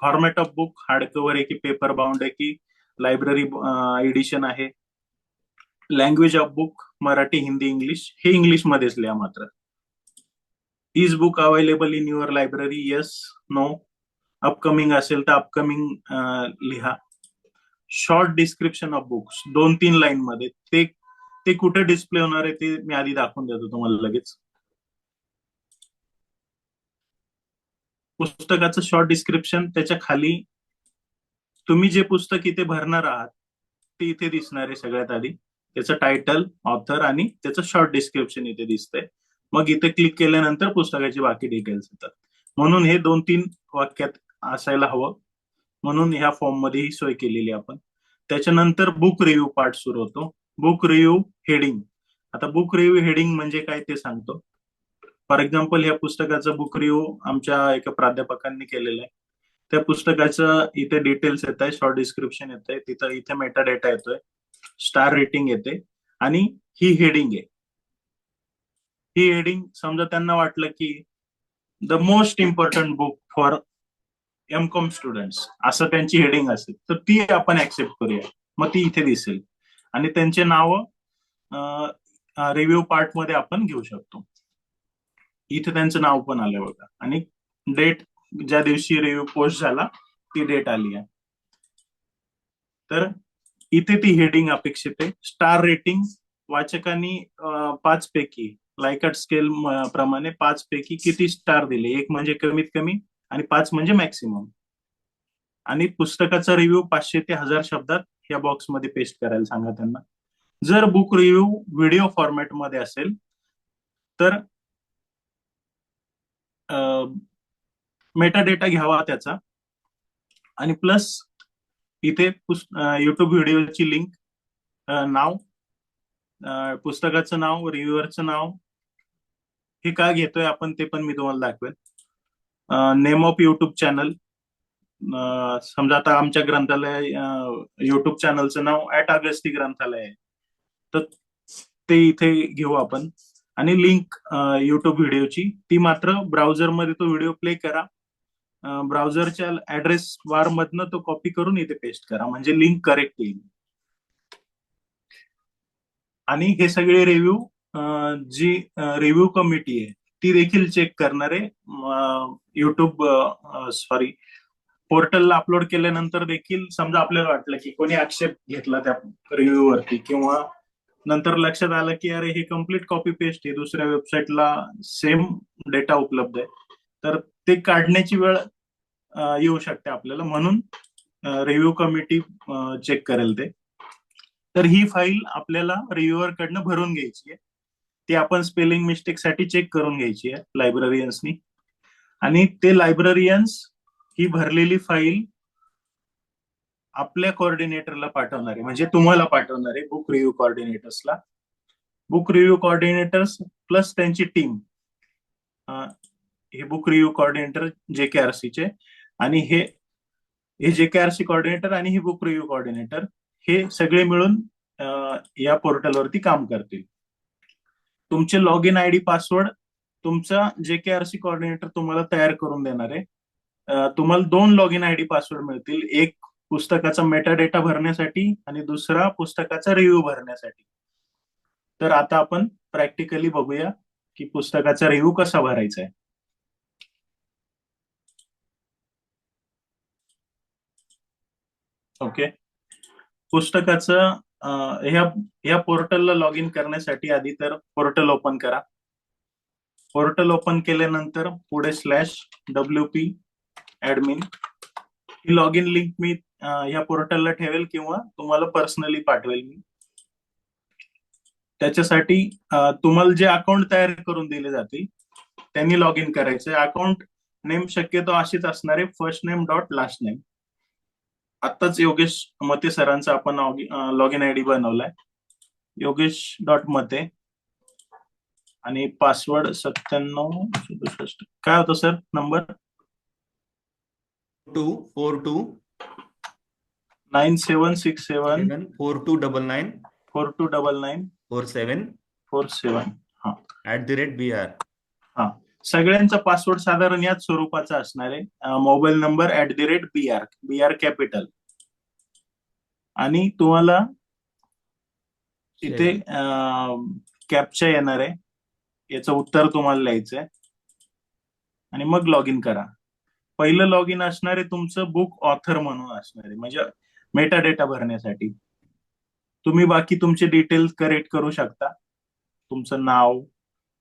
Speaker 2: Format of book, hard cover आहे की पेपर बाउंड आहे की लायब्ररी एडिशन आहे. Language of book, Marathi, Hindi, English. हे इंग्लिश मध्येच लिहा मात्र. Is book available in your library, yes, no. Upcoming असेल तर अपकमिंग लिहा. Short description of books, 2-3 line मध्ये. ते कुठे डिस्प्ले होणार आहे ते मी आधी दाखवून देतो तुम्हाला लगेच. पुस्तकाचं शॉर्ट डिस्क्रिप्शन, त्याच्या खाली तुम्ही जे पुस्तक इथे भरणार आहात ते इथे दिसणार आहे सगळ्यात आधी. त्याचं टायटल, ऑथर आणि त्याचं शॉर्ट डिस्क्रिप्शन इथे दिसतंय. मग इथे क्लिक केल्यानंतर पुस्तकाची बाकी डिटेल्स येतात. म्हणून हे 2-3 वाक्यात असायला हवं, म्हणून ह्या फॉर्म मध्ये ही सोय केलेली आपण. त्याच्यानंतर बुक रिव्ह्यू पार्ट सुरू होतो. Book review heading. आता बुक रिव्ह्यू हेडिंग म्हणजे काय ते सांगतो. फॉर एक्झाम्पल ह्या पुस्तकाचं बुक रिव्ह्यू आमच्या एका प्राध्यापकांनी केलेलं आहे. त्या पुस्तकाचं इथे डिटेल्स येत आहे, शॉर्ट डिस्क्रिप्शन येत आहे, तिथं इथे मेटा डेटा येतोय, स्टार रेटिंग येते आणि ही हेडिंग आहे. ही हेडिंग समजा त्यांना वाटलं की the most important book for MCOM students असं त्यांची हेडिंग असेल तर ती आपण ऍक्सेप्ट करूया. मग ती इथे दिसेल आणि त्यांचे नाव रिव्ह्यू पार्ट मध्ये आपण घेऊ शकतो. इथे त्यांचं नाव पण आलं बघा आणि डेट, ज्या दिवशी रिव्ह्यू पोस्ट झाला ती डेट आली आहे. तर इथे ती हेडिंग अपेक्षित आहे. स्टार रेटिंग, वाचकांनी 5 पैकी लायकट स्केल प्रमाणे 5 पैकी किती स्टार दिले. 1 म्हणजे कमीत कमी आणि 5 म्हणजे मॅक्सिमम. आणि पुस्तकाचा रिव्ह्यू 500 ते 1000 शब्दात या बॉक्समध्ये पेस्ट करायला सांगा त्यांना. जर बुक रिव्ह्यू व्हिडिओ फॉर्मॅटमध्ये असेल तर मेटा डेटा घ्यावा त्याचा, आणि प्लस इथे युट्यूब व्हिडिओची लिंक, नाव, पुस्तकाचं नाव, रिव्ह्युअरचं नाव, हे का घेतोय आपण ते पण मी तुम्हाला दाखवेल. नेम ऑफ युट्यूब चॅनल, समजा आता आमच्या ग्रंथालय युट्यूब चॅनलचं नाव @अगस्ती ग्रंथालय आहे, तर ते इथे घेऊ आपण. आणि लिंक युट्यूब व्हिडिओची, ती मात्र ब्राउझरमध्ये तो व्हिडिओ प्ले करा, ब्राउझरच्या ऍड्रेस बार मधनं तो कॉपी करून इथे पेस्ट करा, म्हणजे लिंक करेक्ट येईल. आणि हे सगळे रिव्ह्यू जी रिव्ह्यू कमिटी आहे ती देखील चेक करणार आहे. पोर्टलला अपलोड केल्यानंतर देखील समजा आपल्याला वाटलं की कोणी आक्षेप घेतला त्या रिव्ह्यू वरती, किंवा नंतर लक्षात आलं की अरे हे कम्प्लीट कॉपी पेस्ट आहे, दुसऱ्या वेबसाईटला सेम डेटा उपलब्ध आहे, तर ते काढण्याची वेळ येऊ शकते आपल्याला, म्हणून रिव्ह्यू कमिटी चेक करेल ते. तर ही फाईल आपल्याला रिव्ह्युअर कडनं भरून घ्यायची आहे, ती आपण स्पेलिंग मिस्टेक साठी चेक करून घ्यायची आहे लायब्ररियन्सनी. आणि ते लायब्ररियन्स ही भरलेली फाईल आपल्या कोऑर्डिनेटरला पाठवणार आहे, म्हणजे तुम्हाला पाठवणार आहे, बुक रिव्ह्यू कोऑर्डिनेटर्सला. बुक रिव्ह्यू कोऑर्डिनेटर्स प्लस त्यांची टीम, हे बुक रिव्ह्यू कोऑर्डिनेटर JKRC चे, आणि हे JKRC कोऑर्डिनेटर आणि हे बुक रिव्ह्यू कोऑर्डिनेटर हे सगळे मिळून या पोर्टलवरती काम करतील. तुमचे लॉग इन ID पासवर्ड तुमचा JKRC कोऑर्डिनेटर तुम्हाला तयार करून देणार आहे. तुम्हाला 2 लॉग इन ID पासवर्ड मिळतील, एक पुस्तकाचा मेटा डेटा भरण्यासाठी आणि दुसरा पुस्तकाचा रिव्ह्यू भरण्यासाठी. तर आता आपण प्रॅक्टिकली बघूया की पुस्तकाचा रिव्ह्यू कसा भरायचा आहे. ओके, पुस्तकाचं ह्या पोर्टलला लॉग इन करण्यासाठी आधी तर पोर्टल ओपन करा. पोर्टल ओपन केल्यानंतर पुढे /WP ऍडमिन ही लॉग इन लिंक मी ह्या पोर्टलला ठेवेल किंवा तुम्हाला पर्सनली पाठवेल मी. त्याच्यासाठी तुम्हाला जे अकाउंट तयार करून दिले जातील त्यांनी लॉग इन करायचं. अकाउंट नेम शक्यतो अशीच असणार आहे, first name dot last name. आत्ताच योगेश मते सरांचा आपण लॉग इन ID बनवलाय, yogesh.mate, आणि पासवर्ड 9767. काय होतं सर नंबर?
Speaker 1: 4242
Speaker 2: 9767
Speaker 1: 4299
Speaker 2: 4299
Speaker 1: 47
Speaker 2: हा
Speaker 1: @BR.
Speaker 2: हा, सगळ्यांचा पासवर्ड साधारण याच स्वरूपाचा असणार आहे. Mobile number @BR capital. आणि तुम्हाला इथे कॅप्चा येणार आहे, याचं उत्तर तुम्हाला लिहायचंय आणि मग लॉग इन करा. पहिलं लॉग इन असणार आहे तुमचं बुक ऑथर म्हणून असणार आहे, म्हणजे मेटा डेटा भरण्यासाठी. तुम्ही बाकी तुमचे डिटेल्स करेक्ट करू शकता, तुमचं नाव,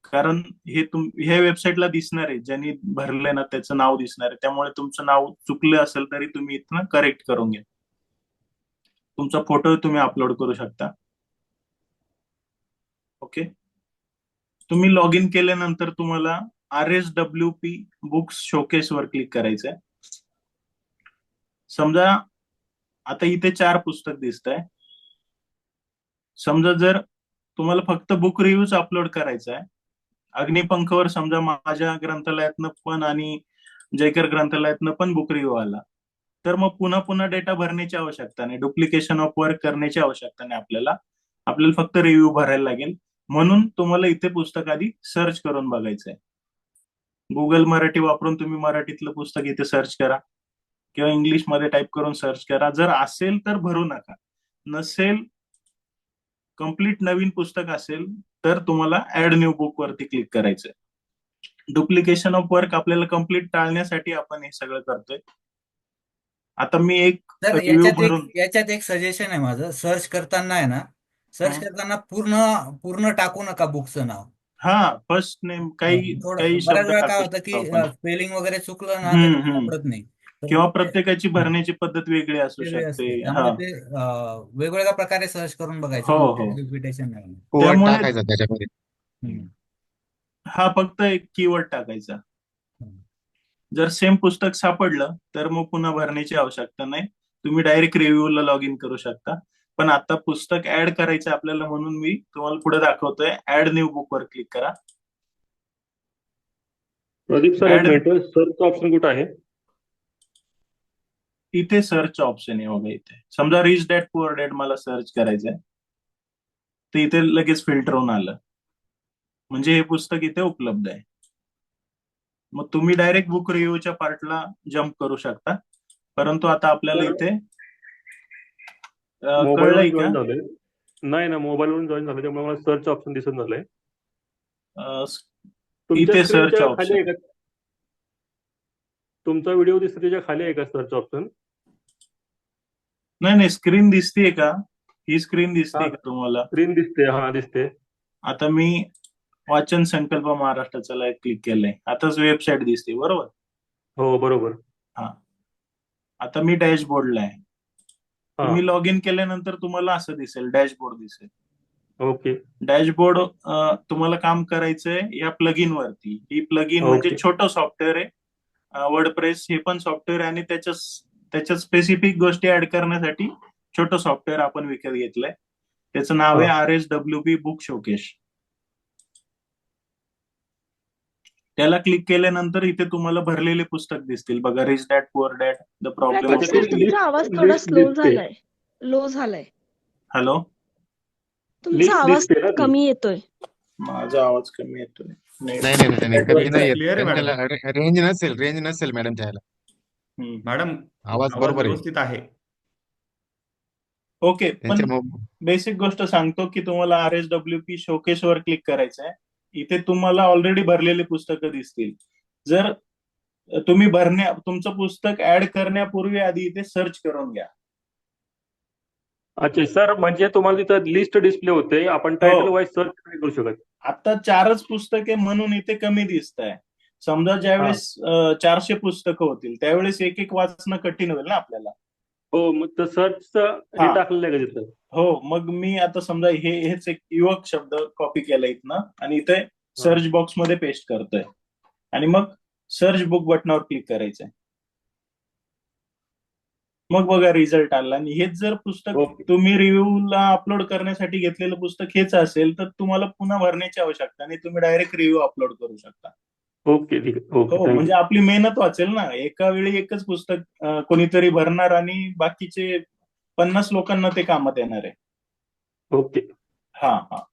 Speaker 2: कारण हे वेबसाईटला दिसणार आहे, ज्यांनी भरले ना त्याचं नाव दिसणार आहे, त्यामुळे तुमचं नाव चुकलं असेल तरी तुम्ही इथनं करेक्ट करून घ्या. तुमचा फोटो तुम्ही अपलोड करू शकता. ओके, तुम्ही लॉग इन केल्यानंतर तुम्हाला RSWP बुक्स शोकेस वर क्लिक करायचंय. समजा आता इथे 4 पुस्तक दिसत आहे. समजा जर तुम्हाला फक्त बुक रिव्ह्यूच अपलोड करायचा आहे, अग्निपंखवर समजा माझ्या ग्रंथालयातनं पण आणि जयकर ग्रंथालयातनं पण बुक रिव्ह्यू आला, तर मग पुन्हा डेटा भरण्याची आवश्यकता नाही, डुप्लिकेशन ऑफ वर्क करण्याची आवश्यकता नाही. आपल्याला फक्त रिव्ह्यू भरायला लागेल. म्हणून तुम्हाला इथे पुस्तक आधी सर्च करून बघायचंय. गुगल मराठी वापरून तुम्ही मराठीतलं पुस्तक इथे सर्च करा किंवा इंग्लिश मध्ये टाईप करून सर्च करा. जर असेल तर भरू नका, नसेल कम्प्लीट नवीन पुस्तक असेल तर तुम्हाला ऍड न्यू बुक वरती क्लिक करायचंय. डुप्लिकेशन ऑफ वर्क आपल्याला कम्प्लीट टाळण्यासाठी आपण हे सगळं करतोय. आता मी एक
Speaker 3: तर
Speaker 2: रिव्ह्यू भरून
Speaker 3: याच्यात एक सजेशन आहे माझं. सर्च करताना आहे ना, सर्च करताना पूर्ण टाकू नका बुकचं नाव.
Speaker 2: हा, फर्स्ट नेम काही
Speaker 3: थोडं बऱ्याच
Speaker 2: शब्द
Speaker 3: वेळा काय
Speaker 2: टाकू
Speaker 3: होतं की
Speaker 2: शकतो आपण.
Speaker 3: स्पेलिंग वगैरे चुकलं ना तर ते सापडत नाही. तर
Speaker 2: किंवा
Speaker 3: मग ते
Speaker 2: प्रत्येकाची भरण्याची पद्धत वेगळी असू
Speaker 3: वेगळे
Speaker 2: शकते.
Speaker 3: असते,
Speaker 2: हा.
Speaker 3: त्यामुळे ते वेगवेगळ्या प्रकारे सर्च करून बघायचं
Speaker 2: हो
Speaker 3: म्हणजे
Speaker 2: हो.
Speaker 3: रिपिटेशन नाही होणार.
Speaker 4: कोवर्ट
Speaker 2: त्यामुळे
Speaker 4: टाकायचा त्याच्यामध्ये.
Speaker 3: हम्म.
Speaker 2: हा फक्त एक कीवर्ड टाकायचा.
Speaker 3: हम्म.
Speaker 2: जर सेम पुस्तक सापडलं तर मग पुन्हा भरण्याची आवश्यकता नाही, तुम्ही डायरेक्ट रिव्ह्यूला लॉग इन करू शकता. पण आता पुस्तक ऍड करायचं आपल्याला म्हणून मी तुम्हाला पुढे दाखवतोय. ऍड न्यू बुक वर क्लिक करा.
Speaker 5: प्रदीप सर, एक
Speaker 2: ऍड,
Speaker 5: मिनिट, सर्च ऑप्शन कुठं आहे?
Speaker 2: इथे सर्च ऑप्शन आहे बघा. इथे समजा रिच डॅड पुअर डॅड मला सर्च करायचंय, तर इथे लगेच फिल्टर होऊन आलं, म्हणजे हे पुस्तक इथे उपलब्ध आहे. मग तुम्ही डायरेक्ट बुक रिव्ह्यूच्या पार्टला जम्प करू शकता. परंतु आता आपल्याला
Speaker 5: तर
Speaker 2: इथे
Speaker 5: मोबाईलवरून
Speaker 2: कळलंय का?
Speaker 5: जॉईन झालोय. नाही ना, मोबाईलवरून जॉईन झालं त्यामुळे मला सर्च ऑप्शन दिसत झालंय.
Speaker 2: अ,
Speaker 5: तुमच्या
Speaker 2: इथे सर्च
Speaker 5: स्क्रीनच्या खाली आहे
Speaker 2: ऑप्शन.
Speaker 5: का? तुमचा व्हिडिओ दिसतो त्याच्या खाली आहे का सर्च ऑप्शन?
Speaker 2: नाही नाही, स्क्रीन दिसतीये का? ही स्क्रीन
Speaker 5: हा,
Speaker 2: दिसते का तुम्हाला?
Speaker 5: स्क्रीन दिसते, हा दिसते.
Speaker 2: आता मी वाचन संकल्प महाराष्ट्राचा क्लिक केलंय, आताच वेबसाईट दिसते बरोबर.
Speaker 5: हो बरोबर.
Speaker 2: हा. आता मी डॅशबोर्डला आहे.
Speaker 5: हा,
Speaker 2: तुम्ही लॉग इन केल्यानंतर तुम्हाला असं दिसेल, डॅशबोर्ड दिसेल.
Speaker 5: ओके
Speaker 2: डॅशबोर्ड तुम्हाला काम करायचंय या प्लगइन वरती. ही प्लगइन म्हणजे
Speaker 5: ओके
Speaker 2: छोटं सॉफ्टवेअर आहे. वर्डप्रेस हे पण सॉफ्टवेअर आहे, आणि त्याच्या स्पेसिफिक गोष्टी ऍड करण्यासाठी छोटं सॉफ्टवेअर आपण विकत घेतलंय. त्याचं नाव
Speaker 5: हा,
Speaker 2: आहे RSWP बुक शोकेश. त्याला क्लिक केल्यानंतर इथे तुम्हाला भरलेले पुस्तक दिसतील बघा. Rich dad poor dad, the problem
Speaker 5: अच्छा
Speaker 2: ऑफ
Speaker 5: ती
Speaker 6: सर, तुमचा आवाज
Speaker 5: लिस्ट
Speaker 6: थोडा
Speaker 5: लिस्ट
Speaker 6: स्लो
Speaker 5: दिसते.
Speaker 6: झालाय. लो झालाय.
Speaker 2: हॅलो.
Speaker 6: तुमचा
Speaker 5: लिस्ट
Speaker 6: आवाज
Speaker 5: दिसते ना ती.
Speaker 6: कमी येतोय.
Speaker 2: माझा आवाज कमी येतोय.
Speaker 4: नाही नाही नाही नाही, कमी
Speaker 5: नेटवर्क
Speaker 4: नाही येत.
Speaker 1: क्लिअर आहे
Speaker 4: कारण
Speaker 1: मॅडम.
Speaker 4: त्याला रेंज नसेल मॅडम त्याला.
Speaker 2: हम्म.
Speaker 1: मॅडम
Speaker 4: आवाज
Speaker 1: आवाज
Speaker 4: बरोबर आहे
Speaker 1: व्यवस्थित आहे.
Speaker 2: ओके,
Speaker 4: त्यांच्या
Speaker 2: पण बेसिक गोष्ट सांगतो की तुम्हाला RSWP शोकेश वर क्लिक करायचं आहे. इथे तुम्हाला ऑलरेडी भरलेली पुस्तकं दिसतील. जर तुम्ही तुमचं पुस्तक ऍड करण्यापूर्वी आधी इथे सर्च करून घ्या.
Speaker 5: अच्छा सर, म्हणजे तुम्हाला तिथं लिस्ट डिस्प्ले होते, आपण टायटल
Speaker 2: हो.
Speaker 5: वाईज सर्च नाही करू शकत.
Speaker 2: आता 4च पुस्तके म्हणून इथे कमी दिसत आहे. समजा
Speaker 5: हा,
Speaker 2: ज्यावेळेस 400 पुस्तकं होतील त्यावेळेस एक एक वाचणं कठीण होईल ना आपल्याला.
Speaker 5: हो, मग तर सर्चचं हे
Speaker 2: हा.
Speaker 5: टाकलेलं आहे का तिथं?
Speaker 2: हो, मग मी आता समजा हेच एक युवक शब्द कॉपी केला इथनं, आणि इथे
Speaker 5: हा,
Speaker 2: सर्च बॉक्स मध्ये पेस्ट करतोय, आणि मग सर्च बुक बटनावर क्लिक करायचंय. मग बघा रिझल्ट आला. आणि हेच जर पुस्तक
Speaker 5: ओके
Speaker 2: तुम्ही रिव्ह्यूला अपलोड करण्यासाठी घेतलेलं पुस्तक हेच असेल तर तुम्हाला पुन्हा भरण्याची आवश्यकता नाही, तुम्ही डायरेक्ट रिव्ह्यू अपलोड करू शकता.
Speaker 5: ओके ठीक आहे, ओके
Speaker 2: हो,
Speaker 5: थँक्यू.
Speaker 2: म्हणजे आपली मेहनत वाचेल ना. एका वेळी एकच पुस्तक कोणीतरी भरणार आणि बाकीचे 50 लोकांना ते कामात येणार आहे.
Speaker 5: ओके
Speaker 2: हा हा.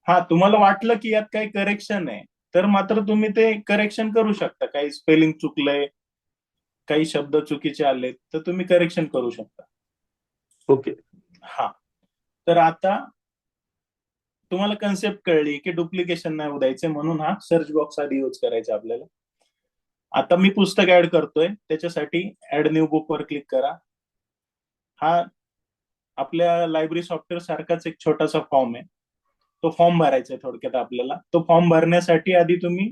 Speaker 2: हा, तुम्हाला वाटलं की यात काही करेक्शन आहे तर मात्र तुम्ही ते करेक्शन करू शकता. काही स्पेलिंग चुकलंय, काही शब्द चुकीचे आले तर तुम्ही करेक्शन करू शकता.
Speaker 5: ओके.
Speaker 2: हा. तर आता तुम्हाला कन्सेप्ट कळली की डुप्लिकेशन नाही होऊ द्यायचे, म्हणून हा सर्च बॉक्स आधी यूज करायचा आपल्याला. आता मी पुस्तक ऍड करतोय, त्याच्यासाठी ऍड न्यू बुक वर क्लिक करा. हा आपल्या लायब्ररी सॉफ्टवेअर सारखाच एक छोटासा फॉर्म आहे. तो फॉर्म भरायचा आहे थोडक्यात आपल्याला. तो फॉर्म भरण्यासाठी आधी तुम्ही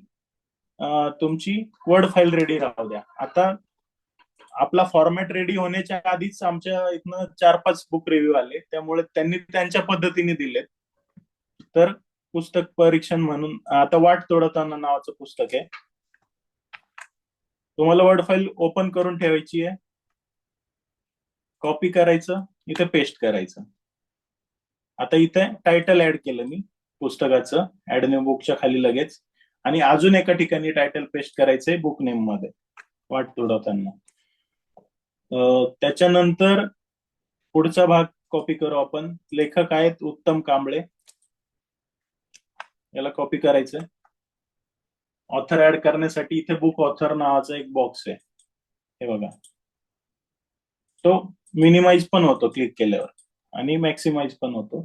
Speaker 2: तुमची वर्ड फाईल रेडी राहू द्या. आता आपला फॉर्मॅट रेडी होण्याच्या आधीच आमच्या इथनं 4-5 बुक रिव्ह्यू आले, त्यामुळे त्यांनी त्यांच्या पद्धतीने दिलेत. तर पुस्तक परीक्षण म्हणून आता वाट तोडताना नावाचं पुस्तक आहे. तुम्हाला वर्ड फाईल ओपन करून ठेवायची आहे, कॉपी करायचं, इथे पेस्ट करायचं. आता इथे टायटल ऍड केलं मी पुस्तकाचं, ऍड न्यू बुकच्या खाली लगेच, आणि अजून एका ठिकाणी टायटल पेस्ट करायचंय बुक नेम मध्ये वाट तोडवताना. त्याच्यानंतर पुढचा भाग कॉपी करू आपण. लेखक आहेत उत्तम कांबळे, याला कॉपी करायचंय. ऑथर ऍड करण्यासाठी इथे बुक ऑथर नावाचा एक बॉक्स आहे, हे बघा. तो मिनिमाइज पण होतो क्लिक केल्यावर, आणि मॅक्सिमाइज पण होतो.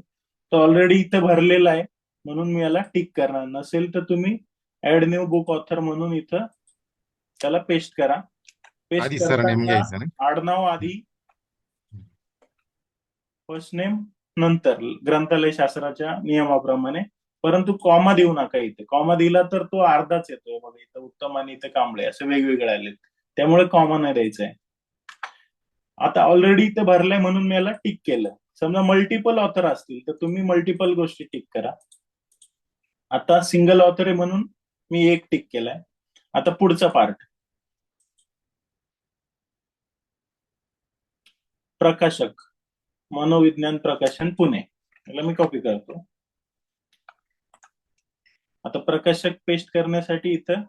Speaker 2: तो ऑलरेडी इथे भरलेला आहे म्हणून मी याला टिक करणार. नसेल तर तुम्ही ऍड न्यू बुक ऑथर म्हणून इथं त्याला पेस्ट करा. पेस्ट
Speaker 4: आधी सरनेम
Speaker 2: करताना
Speaker 4: घ्यायचं ना.
Speaker 2: आडनाव आधी, फर्स्ट नेम नंतर, ग्रंथालय शास्त्राच्या नियमाप्रमाणे. परंतु कॉमा देऊ नका इथे. कॉमा दिला तर तो अर्धाच येतोय बघा. इथं उत्तम आणि इथे कांबळे असे वेगवेगळे आले, त्यामुळे कॉमा नाही द्यायचा आहे. आता ऑलरेडी इथे भरलंय म्हणून मी याला टिक केलं. समजा मल्टिपल ऑथर असतील तर तुम्ही मल्टिपल गोष्टी टिक करा. आता सिंगल ऑथर आहे म्हणून मी एक टिक केलाय. आता पुढचा पार्ट, प्रकाशक मनोविज्ञान प्रकाशन पुणे, याला मी कॉपी करतो. आता प्रकाशक पेस्ट करण्यासाठी इथं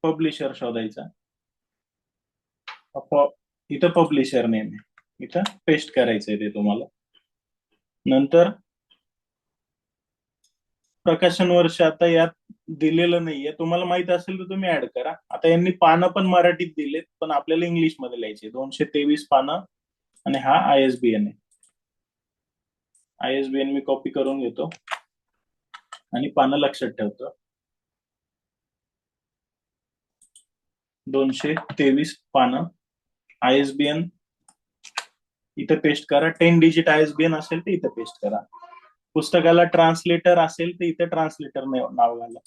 Speaker 2: पब्लिशर शोधायचा. इथं पब्लिशर नेम आहे, इथं पेस्ट करायचंय ते तुम्हाला. नंतर प्रकाशन वर्ष आता यात दिलेलं नाहीये, तुम्हाला माहित असेल तर तुम्ही ऍड करा. आता यांनी पानं पण मराठीत दिलेत, पण आपल्याला इंग्लिश मध्ये लिहायचे. 223 पानं आणि हा ISBN आहे. ISBN मी कॉपी करून घेतो आणि पानं लक्षात ठेवतो. 223 पानं, ISBN इथे पेस्ट करा. 10 डिजिट ISBN असेल तर इथे पेस्ट करा. पुस्तकाला ट्रान्सलेटर असेल तर इथे ट्रान्सलेटर नाव घाला.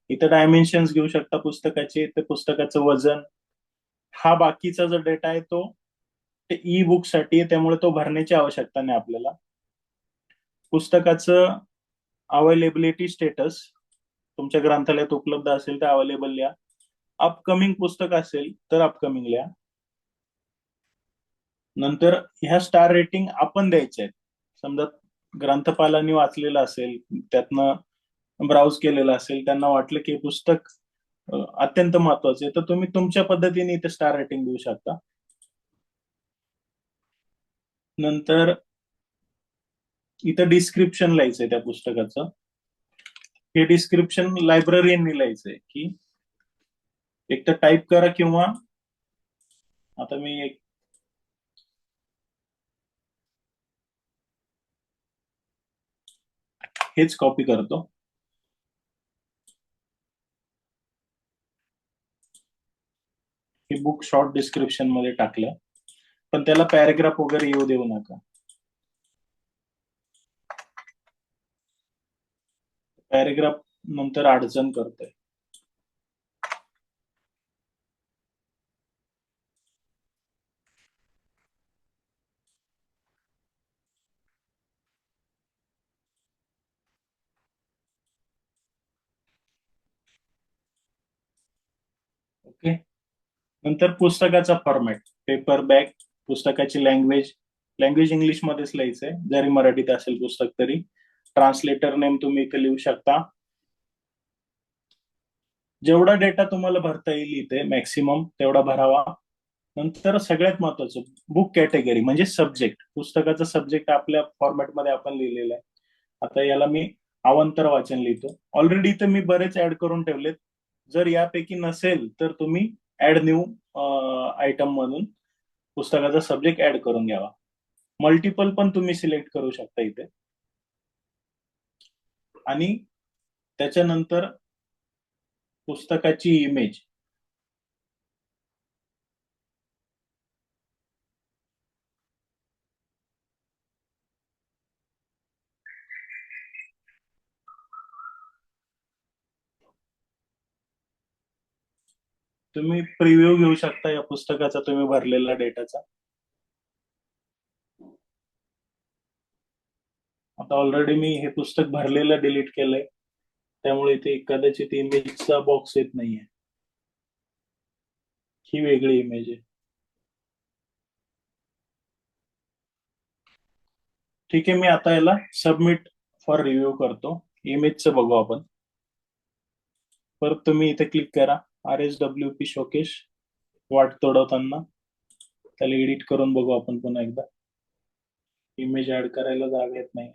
Speaker 2: इथे डायमेन्शन्स घेऊ शकता पुस्तकाचे. इथे पुस्तकाचं वजन, हा बाकीचा जो डेटा आहे तो ई बुक साठी आहे, त्यामुळे तो भरण्याची आवश्यकता नाही आपल्याला. पुस्तकाचं अवेलेबिलिटी स्टेटस, तुमच्या ग्रंथालयात उपलब्ध असेल तर अवेलेबल लिहा. अपकमिंग पुस्तक असेल तर अपकमिंग लिहा. नंतर ह्या स्टार रेटिंग आपण द्यायचे आहेत. समजा ग्रंथपालांनी वाचलेलं असेल, त्यातनं ब्राउज केलेलं असेल, त्यांना वाटलं की हे पुस्तक अत्यंत महत्वाचे आहे, तर तुम्ही तुमच्या पद्धतीने इथे स्टार रेटिंग देऊ शकता. नंतर इथं डिस्क्रिप्शन लिहायचंय त्या पुस्तकाचं. हे डिस्क्रिप्शन लायब्ररीयननी लिहायचंय, की एक तर टाईप करा किंवा आता मी एक हेच कॉपी करतो. हे बुक शॉर्ट डिस्क्रिप्शन मध्ये टाकलं, पण त्याला पॅराग्राफ वगैरे येऊ देऊ नका. पॅराग्राफ नंतर अडचण करतोय. ओके. नंतर पुस्तकाचा फॉर्मॅट, पेपर बॅक, पुस्तकाची लँग्वेज इंग्लिश मध्येच लिहायचंय, जरी मराठीत असेल पुस्तक तरी. ट्रान्सलेटर नेम तुम्ही इथे लिहू शकता. जेवढा डेटा तुम्हाला भरता येईल इथे मॅक्सिमम तेवढा भरावा. नंतर सगळ्यात महत्वाचं, बुक कॅटेगरी म्हणजे सब्जेक्ट. पुस्तकाचा सब्जेक्ट आपल्या फॉर्मॅटमध्ये आपण लिहिलेला आहे. आता याला मी अवांतर वाचन लिहितो. ऑलरेडी इथे मी बरेच ऍड करून ठेवलेत. जर यापैकी नसेल तर तुम्ही ऍड न्यू आयटम म्हणून पुस्तकाचा सब्जेक्ट ऍड करून घ्यावा. मल्टिपल पण तुम्ही सिलेक्ट करू शकता इथे. आणि त्याच्यानंतर पुस्तकाची इमेज, तुम्ही प्रिव्ह्यू घेऊ शकता या पुस्तकाचा, तुम्ही भरलेला डेटाचा. आता ऑलरेडी मी हे पुस्तक भरलेलं डिलीट केलंय, त्यामुळे इथे कदाचित इमेजचा बॉक्स येत नाहीये. ही वेगळी इमेज आहे. ठीक आहे, मी आता याला सबमिट फॉर रिव्ह्यू करतो. इमेजचं बघू आपण. परत तुम्ही इथे क्लिक करा, RSWP शोकेश वाट तोडवताना. त्याला एडिट करून बघू आपण पुन्हा एकदा. इमेज ऍड करायला जागा येत नाही.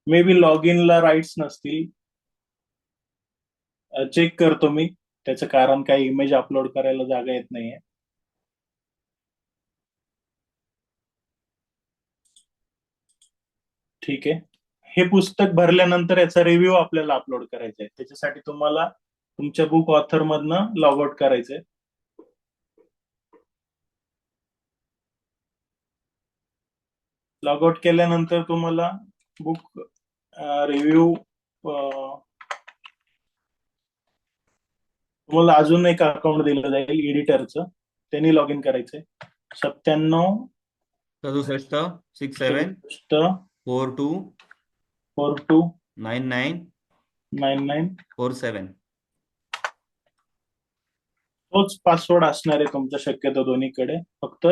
Speaker 2: मे बी लॉग इनला राईट्स नसतील. चेक करतो मी, त्याचं कारण काय इमेज अपलोड करायला जागा येत नाहीये. ठीक आहे. हे पुस्तक भरल्यानंतर याचा रिव्ह्यू आपल्याला अपलोड करायचा आहे. त्याच्यासाठी तुम्हाला तुमच्या बुक ऑथर मधनं लॉग आउट करायचंय. लॉग आउट केल्यानंतर तुम्हाला बुक रिव्ह्यू, तुम्हाला अजून एक अकाउंट दिलं जाईल एडिटरचं. त्यांनी लॉग इन करायचंय. 97
Speaker 1: 67 67 42
Speaker 2: 42
Speaker 1: 99
Speaker 2: 99
Speaker 1: 47.
Speaker 2: तोच पासवर्ड असणार आहे तुमचा शक्यतो दोन्हीकडे, फक्त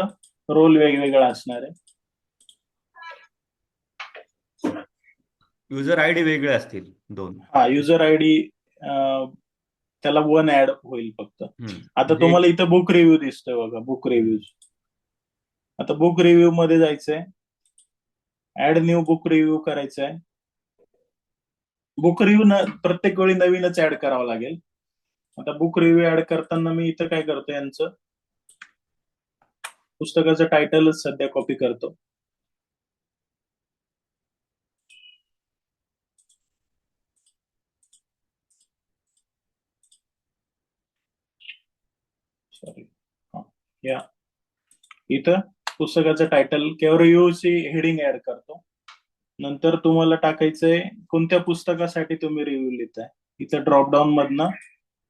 Speaker 2: रोल वेगवेगळा असणार आहे.
Speaker 1: युजर आयडी वेगळे असतील दोन.
Speaker 2: हा, युजर आयडी त्याला 1 ऍड होईल फक्त. आता
Speaker 1: म्हणजे
Speaker 2: तुम्हाला इथं बुक रिव्ह्यू दिसतोय बघा, बुक रिव्ह्यूज. आता बुक रिव्ह्यू मध्ये जायचंय, ऍड न्यू बुक रिव्ह्यू करायचंय. बुक रिव्ह्यू प्रत्येक वेळी नवीनच ऍड करावं लागेल. आता बुक रिव्ह्यू ऍड करताना मी इथं काय करतो, यांचं पुस्तकाचं टायटलच सध्या कॉपी करतो. सॉरी, या इथं पुस्तकाचं टायटल किंवा रिव्ह्यूची हेडिंग ऍड करतो. नंतर तुम्हाला टाकायचंय कोणत्या पुस्तकासाठी तुम्ही रिव्ह्यू लिहिताय. इथं ड्रॉपडाऊन मधनं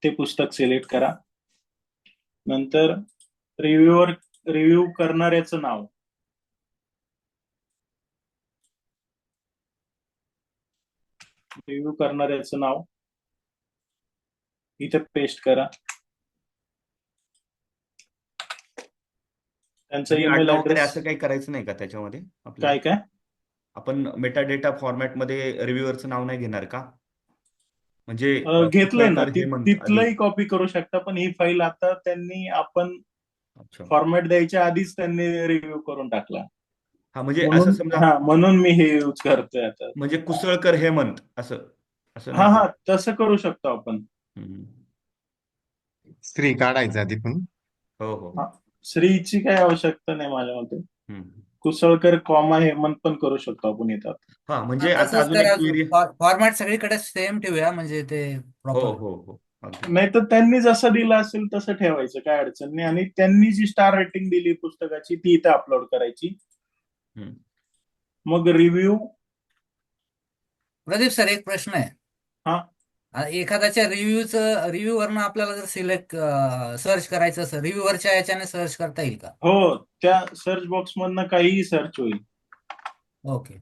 Speaker 2: ते पुस्तक सिलेक्ट करा. नंतर रिव्ह्यू करणाऱ्याचं नाव, रिव्ह्यू करणाऱ्याचं नाव इथे पेस्ट करा. त्यांचा
Speaker 1: आणि
Speaker 2: ईमेल
Speaker 1: आडनाव वगैरे
Speaker 2: ऍड्रेस.
Speaker 1: असं काही करायचं नाही का त्याच्यामध्ये
Speaker 2: काय
Speaker 1: आपल्याला?
Speaker 2: काय
Speaker 1: आपण मेटाडेटा फॉर्मॅटमध्ये रिव्ह्यूअरचं नाव नाही घेणार का? म्हणजे
Speaker 2: घेतलंय ना,
Speaker 1: कुसळकर हेमंत आधी.
Speaker 2: तिथलंही कॉपी करू शकता, पण ही फाईल आता त्यांनी आपण
Speaker 1: अच्छा.
Speaker 2: फॉर्मॅट द्यायच्या आधीच त्यांनी रिव्ह्यू करून टाकला.
Speaker 1: हा म्हणजे असं
Speaker 2: म्हणून
Speaker 1: समजा,
Speaker 2: म्हणून मी हे यूज करतोय आता.
Speaker 1: म्हणजे कुसळकर हेमंत असं असं
Speaker 2: हा
Speaker 1: नाही
Speaker 2: हा,
Speaker 1: का?
Speaker 2: तसं करू शकतो आपण.
Speaker 1: हम्म.
Speaker 4: स्त्री काढायचा तिथून.
Speaker 1: हो हो.
Speaker 2: हा, श्रीची काय आवश्यकता नाही माझ्या मते.
Speaker 1: हम्म.
Speaker 2: कुसळकर कॉमा हेमंत पण करू शकतो आपण इथं.
Speaker 1: हा म्हणजे आता
Speaker 3: तसंच
Speaker 1: अजून एक
Speaker 3: करा,
Speaker 1: क्वेरी.
Speaker 3: फॉर्मॅट सगळीकडे सेम ठेवूया म्हणजे ते
Speaker 1: हो
Speaker 3: प्रॉपर.
Speaker 1: हो हो अगदी.
Speaker 2: नाही तर त्यांनी जसं दिलं असेल तसं ठेवायचं, काय अडचण नाही. आणि त्यांनी जी स्टार रेटिंग दिली पुस्तकाची ती इथे अपलोड करायची.
Speaker 1: हम्म.
Speaker 2: मग रिव्ह्यू.
Speaker 3: प्रदीप सर, एक प्रश्न आहे.
Speaker 2: हा.
Speaker 3: एखाद्याच्या रिव्ह्यू वरनं आपल्याला जर सर्च करायचं असेल, रिव्ह्यू वरच्या याच्याने सर्च करता येईल का?
Speaker 2: हो, त्या सर्च बॉक्स मधनं काहीही सर्च होईल.
Speaker 3: ओके.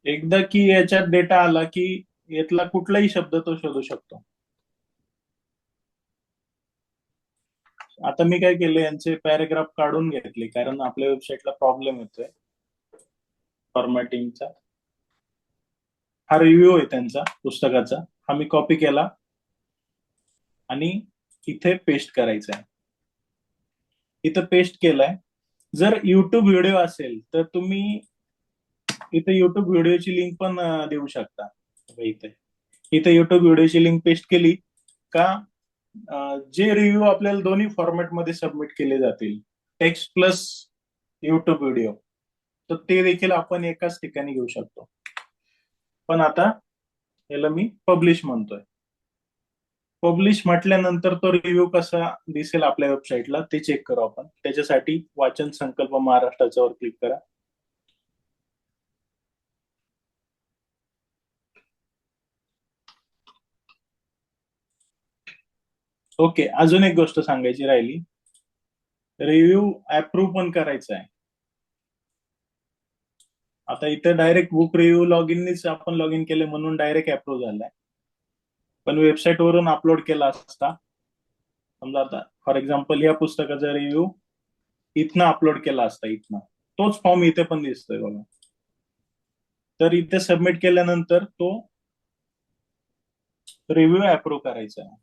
Speaker 2: एकदा की याच्यात डेटा आला की यातला कुठलाही शब्द तो शोधू शकतो. आता मी काय केलं, यांचे पॅराग्राफ काढून घेतले कारण आपल्या वेबसाईटला प्रॉब्लेम येतोय फॉर्मॅटिंगचा. हा रिव्ह्यू आहे त्यांचा पुस्तकाचा, हा मी कॉपी केला आणि इथे पेस्ट करायचा आहे. इथं पेस्ट केलाय. जर युट्यूब व्हिडिओ असेल तर तुम्ही इथे युट्यूब व्हिडिओची लिंक पण देऊ शकता. इथे युट्यूब व्हिडिओची लिंक पेस्ट केली का जे रिव्ह्यू आपल्याला दोन्ही फॉर्मॅट मध्ये सबमिट केले जातील, टेक्स्ट प्लस युट्यूब व्हिडिओ, तर ते देखील आपण एकाच ठिकाणी घेऊ शकतो. पण आता याला मी पब्लिश म्हणतोय. पब्लिश म्हटल्यानंतर तो रिव्ह्यू कसा दिसेल आपल्या वेबसाईटला ते चेक करू आपण. त्याच्यासाठी वाचन संकल्प महाराष्ट्राच्या वर क्लिक करा. ओके, अजून एक गोष्ट सांगायची राहिली, रिव्ह्यू अप्रूव्ह पण करायचा आहे. आता इथे डायरेक्ट बुक रिव्ह्यू लॉग इननीच आपण लॉग इन केले म्हणून डायरेक्ट अप्रूव्ह झालाय. पण वेबसाईट वरून अपलोड केला असता, समजा आता फॉर एक्झाम्पल या पुस्तकाचा रिव्ह्यू इथनं अपलोड केला असता, इथनं तोच फॉर्म इथे पण दिसतोय बघा. तर इथे सबमिट केल्यानंतर तो रिव्ह्यू अप्रूव्ह करायचा आहे.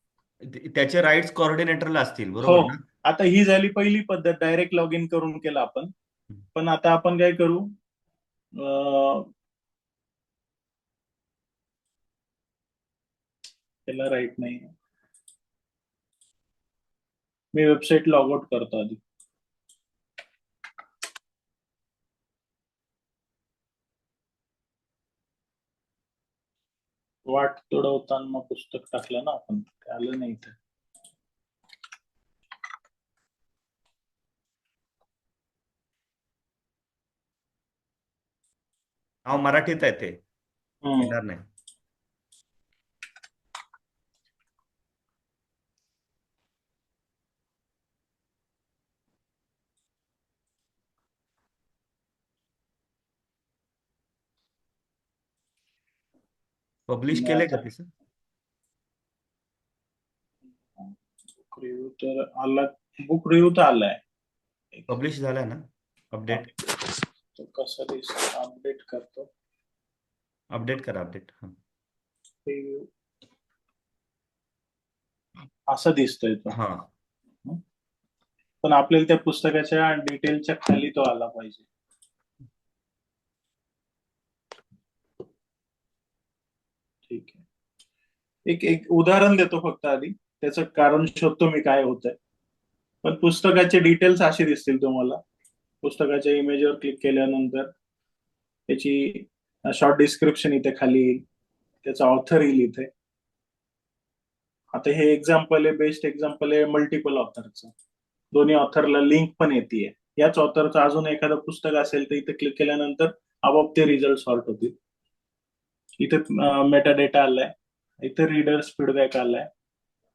Speaker 1: त्याचे राईट्स कोऑर्डिनेटरला असतील,
Speaker 2: हो,
Speaker 1: बरोबर ना?
Speaker 2: आता ही झाली पहिली पद्धत, डायरेक्ट लॉग इन करून केला आपण. पण आता आपण काय करू, त्याला राईट नाही, मी वेबसाईट लॉग आउट करतो आधी. वाट तुडवताना मग पुस्तक टाकलं ना आपण, ते आलं नाही इथे.
Speaker 1: नाव मराठीत आहे ते,
Speaker 2: हम्म.
Speaker 1: येणार नाही. पब्लिश
Speaker 2: मी
Speaker 1: केलंय का
Speaker 2: आता
Speaker 1: ते सर?
Speaker 2: बुक रिव्ह्यू तर आला, बुक रिव्ह्यू तर आलाय.
Speaker 1: पब्लिश झालाय ना अपडेट?
Speaker 2: तो कसा दिसतो, अपडेट करतो.
Speaker 1: अपडेट करा अपडेट.
Speaker 2: रिव्ह्यू असा दिसतोय तो.
Speaker 1: हा
Speaker 2: पण आपल्याला त्या पुस्तकाच्या डिटेलच्या खाली तो आला पाहिजे. ठीक आहे. एक एक उदाहरण देतो फक्त आधी, त्याचं कारण शोधतो मी काय होतंय. पण पुस्तकाचे डिटेल्स असे दिसतील तुम्हाला. पुस्तकाच्या इमेजवर क्लिक केल्यानंतर त्याची शॉर्ट डिस्क्रिप्शन इथे खाली येईल, त्याचा ऑथर येईल इथे. आता हे एक्झाम्पल आहे, बेस्ट एक्झाम्पल आहे मल्टिपल ऑथरचं. दोन्ही ऑथरला लिंक पण येते. याच ऑथरचं अजून एखादं पुस्तक असेल तर इथे क्लिक केल्यानंतर आपोआप ते रिझल्ट सॉर्ट होतील. इथे मेटा डेटा आलाय, इथे रीडर्स फीडबॅक आलाय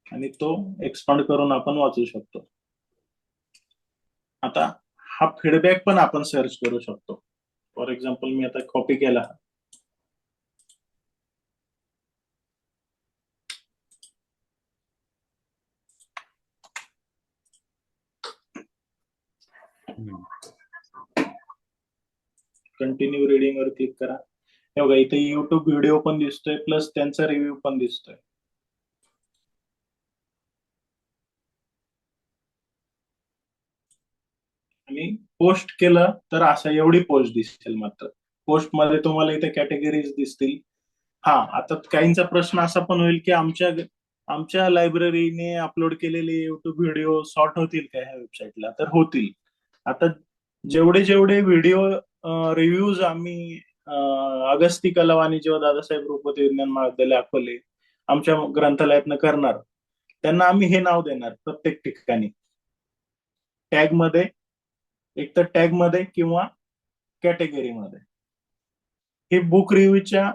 Speaker 2: आणि तो एक्सपांड करून आपण वाचू शकतो. आता हा फीडबॅक पण आपण सर्च करू शकतो. फॉर एक्झाम्पल मी आता कॉपी केला. कंटिन्यू रिडिंग वर क्लिक करा. हे बघा इथे युट्यूब व्हिडिओ पण दिसतोय प्लस त्यांचा रिव्ह्यू पण दिसतोय. आणि पोस्ट केलं तर असं एवढी पोस्ट दिसेल. मात्र पोस्ट मध्ये तुम्हाला इथे कॅटेगरीज दिसतील. हा, आता काहींचा प्रश्न असा पण होईल की आमच्या लायब्ररीने अपलोड केलेले युट्यूब व्हिडिओ सॉर्ट होतील का ह्या वेबसाईटला? तर होतील. आता जेवढे जेवढे व्हिडिओ रिव्ह्यूज आम्ही अगस्ती कला वाणिज्य व दादासाहेब रुपवते विज्ञान महाविद्यालय अकोले आमच्या ग्रंथालयातनं करणार, त्यांना आम्ही हे नाव देणार प्रत्येक ठिकाणी टॅग मध्ये, एक तर टॅग मध्ये किंवा कॅटेगरीमध्ये. हे बुक रिव्ह्यूच्या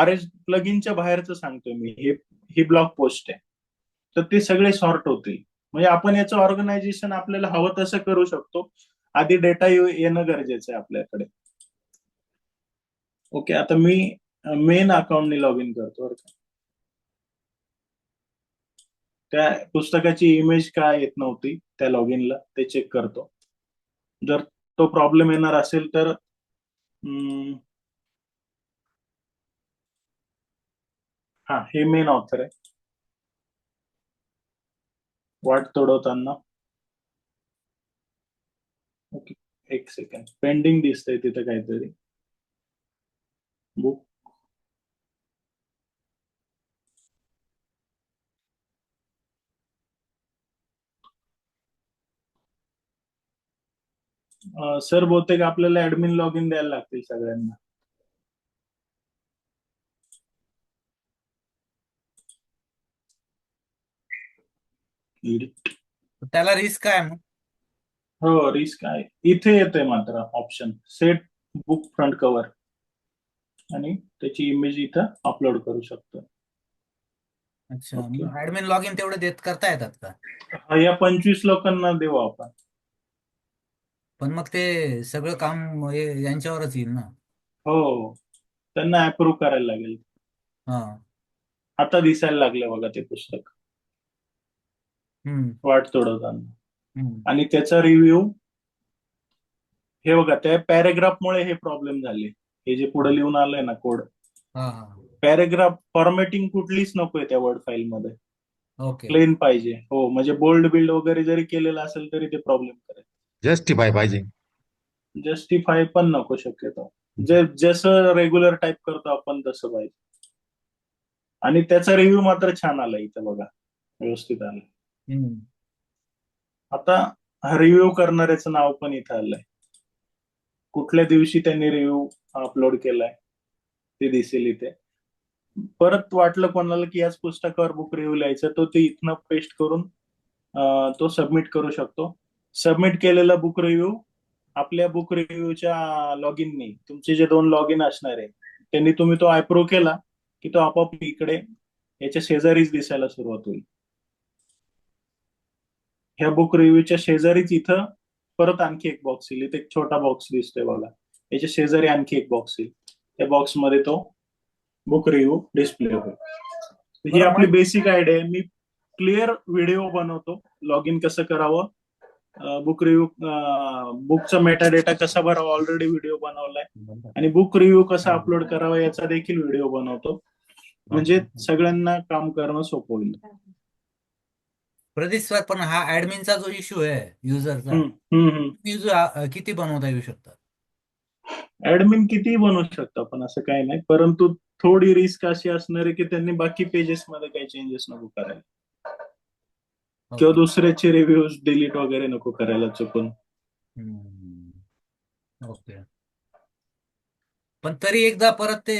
Speaker 2: RS प्लगइनच्या बाहेरचं सांगतोय मी. ही ब्लॉग पोस्ट आहे, तर ते सगळे सॉर्ट होतील. म्हणजे आपण याचं ऑर्गनायझेशन आपल्याला हवं तसं करू शकतो. आधी डेटा येणं गरजेचं आहे आपल्याकडे. ओके, आता मी मेन अकाउंटने लॉग इन करतो बरं का. त्या पुस्तकाची इमेज काय येत नव्हती त्या लॉग इनला, ते चेक करतो. जर तो प्रॉब्लेम येणार असेल तर हा, हे मेन ऑथर आहे. वाट तोडवताना. ओके, एक सेकंड, पेंडिंग दिसतंय तिथे काहीतरी. बुक सर बहुतेक आपल्याला ऍडमिन लॉग इन द्यायला लागतील सगळ्यांना.
Speaker 3: त्याला रिस्क आहे मग.
Speaker 2: हो, रिस्क आहे. इथे येते मात्र option set book front cover आणि त्याची इमेज इथं अपलोड करू शकतो.
Speaker 3: अच्छा,
Speaker 2: ओके.
Speaker 3: मग ऍडमिन लॉग इन तेवढे करता येतात का?
Speaker 2: या 25 लोकांना देऊ आपण.
Speaker 3: पण मग ते सगळं काम यांच्यावरच येईल ना.
Speaker 2: हो, त्यांना अप्रूव्ह करायला लागेल.
Speaker 3: हा.
Speaker 2: आता दिसायला लागलं बघा ते पुस्तक
Speaker 3: हम्म.
Speaker 2: वाट तोडवताना.
Speaker 3: हम्म.
Speaker 2: आणि त्याचा रिव्ह्यू हे बघा, त्या पॅरेग्राफमुळे हे प्रॉब्लेम झाले. हे जे पुढे लिहून आलंय ना कोड,
Speaker 3: हा हा.
Speaker 2: पॅरेग्राफ फॉर्मॅटिंग कुठलीच नकोय त्या वर्ड फाईल मध्ये.
Speaker 3: ओके.
Speaker 2: प्लेन पाहिजे. हो, म्हणजे बोल्ड बिल्ड वगैरे जरी केलेलं असेल तरी ते प्रॉब्लेम करेल.
Speaker 4: जस्टिफाय पाहिजे.
Speaker 2: जस्टिफाय पण नको शक्यतो. जसं रेग्युलर टाईप करतो आपण तसं पाहिजे. आणि त्याचा रिव्ह्यू मात्र छान आला इथं बघा, व्यवस्थित आला.
Speaker 3: हम्म.
Speaker 2: आता रिव्ह्यू करणाऱ्याचं नाव पण इथं आलंय. कुठल्या दिवशी त्यांनी रिव्ह्यू अपलोड केलाय ते दिसेल इथे. परत वाटलं कोणाला की याच पुस्तकावर बुक रिव्ह्यू लिहायचं, तो ते इथनं पेस्ट करून तो सबमिट करू शकतो. सबमिट केलेला बुक रिव्ह्यू आपल्या बुक रिव्ह्यूच्या लॉग इननी, तुमचे जे 2 लॉग इन असणार आहे त्यांनी तुम्ही तो अप्रूव्ह केला की तो आपोआप इकडे याच्या शेजारीच दिसायला सुरुवात होईल. ह्या बुक रिव्ह्यूच्या शेजारीच इथं परत आणखी एक बॉक्स येईल. इथे एक छोटा बॉक्स दिसतोय बघा, याच्या शेजारी आणखी एक बॉक्स येईल. त्या बॉक्समध्ये तो बुक रिव्ह्यू डिस्प्ले होईल. ही
Speaker 3: बरं,
Speaker 2: आपली बेसिक आयडिया आहे. मी क्लिअर व्हिडिओ बनवतो, लॉग इन कसं करावं, बुक रिव्ह्यू, बुकचा मेटा डेटा कसा भरावा ऑलरेडी व्हिडिओ बनवलाय, आणि बुक रिव्ह्यू कसा अपलोड करावा याचा देखील व्हिडिओ बनवतो, म्हणजे सगळ्यांना काम करणं सोपं होईल.
Speaker 3: प्रदीप सर, पण हा ऍडमिनचा जो इश्यू आहे युजरचा,
Speaker 2: हम्म, हम्म, हम्म.
Speaker 3: युजर किती बनवता येऊ शकतात?
Speaker 2: ऍडमिन कितीही बनवू शकतो आपण, असं काही नाही, परंतु थोडी रिस्क अशी असणार आहे की त्यांनी बाकी पेजेस मध्ये काही चेंजेस नको करायला, किंवा
Speaker 3: ओके.
Speaker 2: दुसऱ्याचे रिव्ह्यूज डिलीट वगैरे नको करायला चुकून.
Speaker 3: ओके. पण तरी एकदा परत ते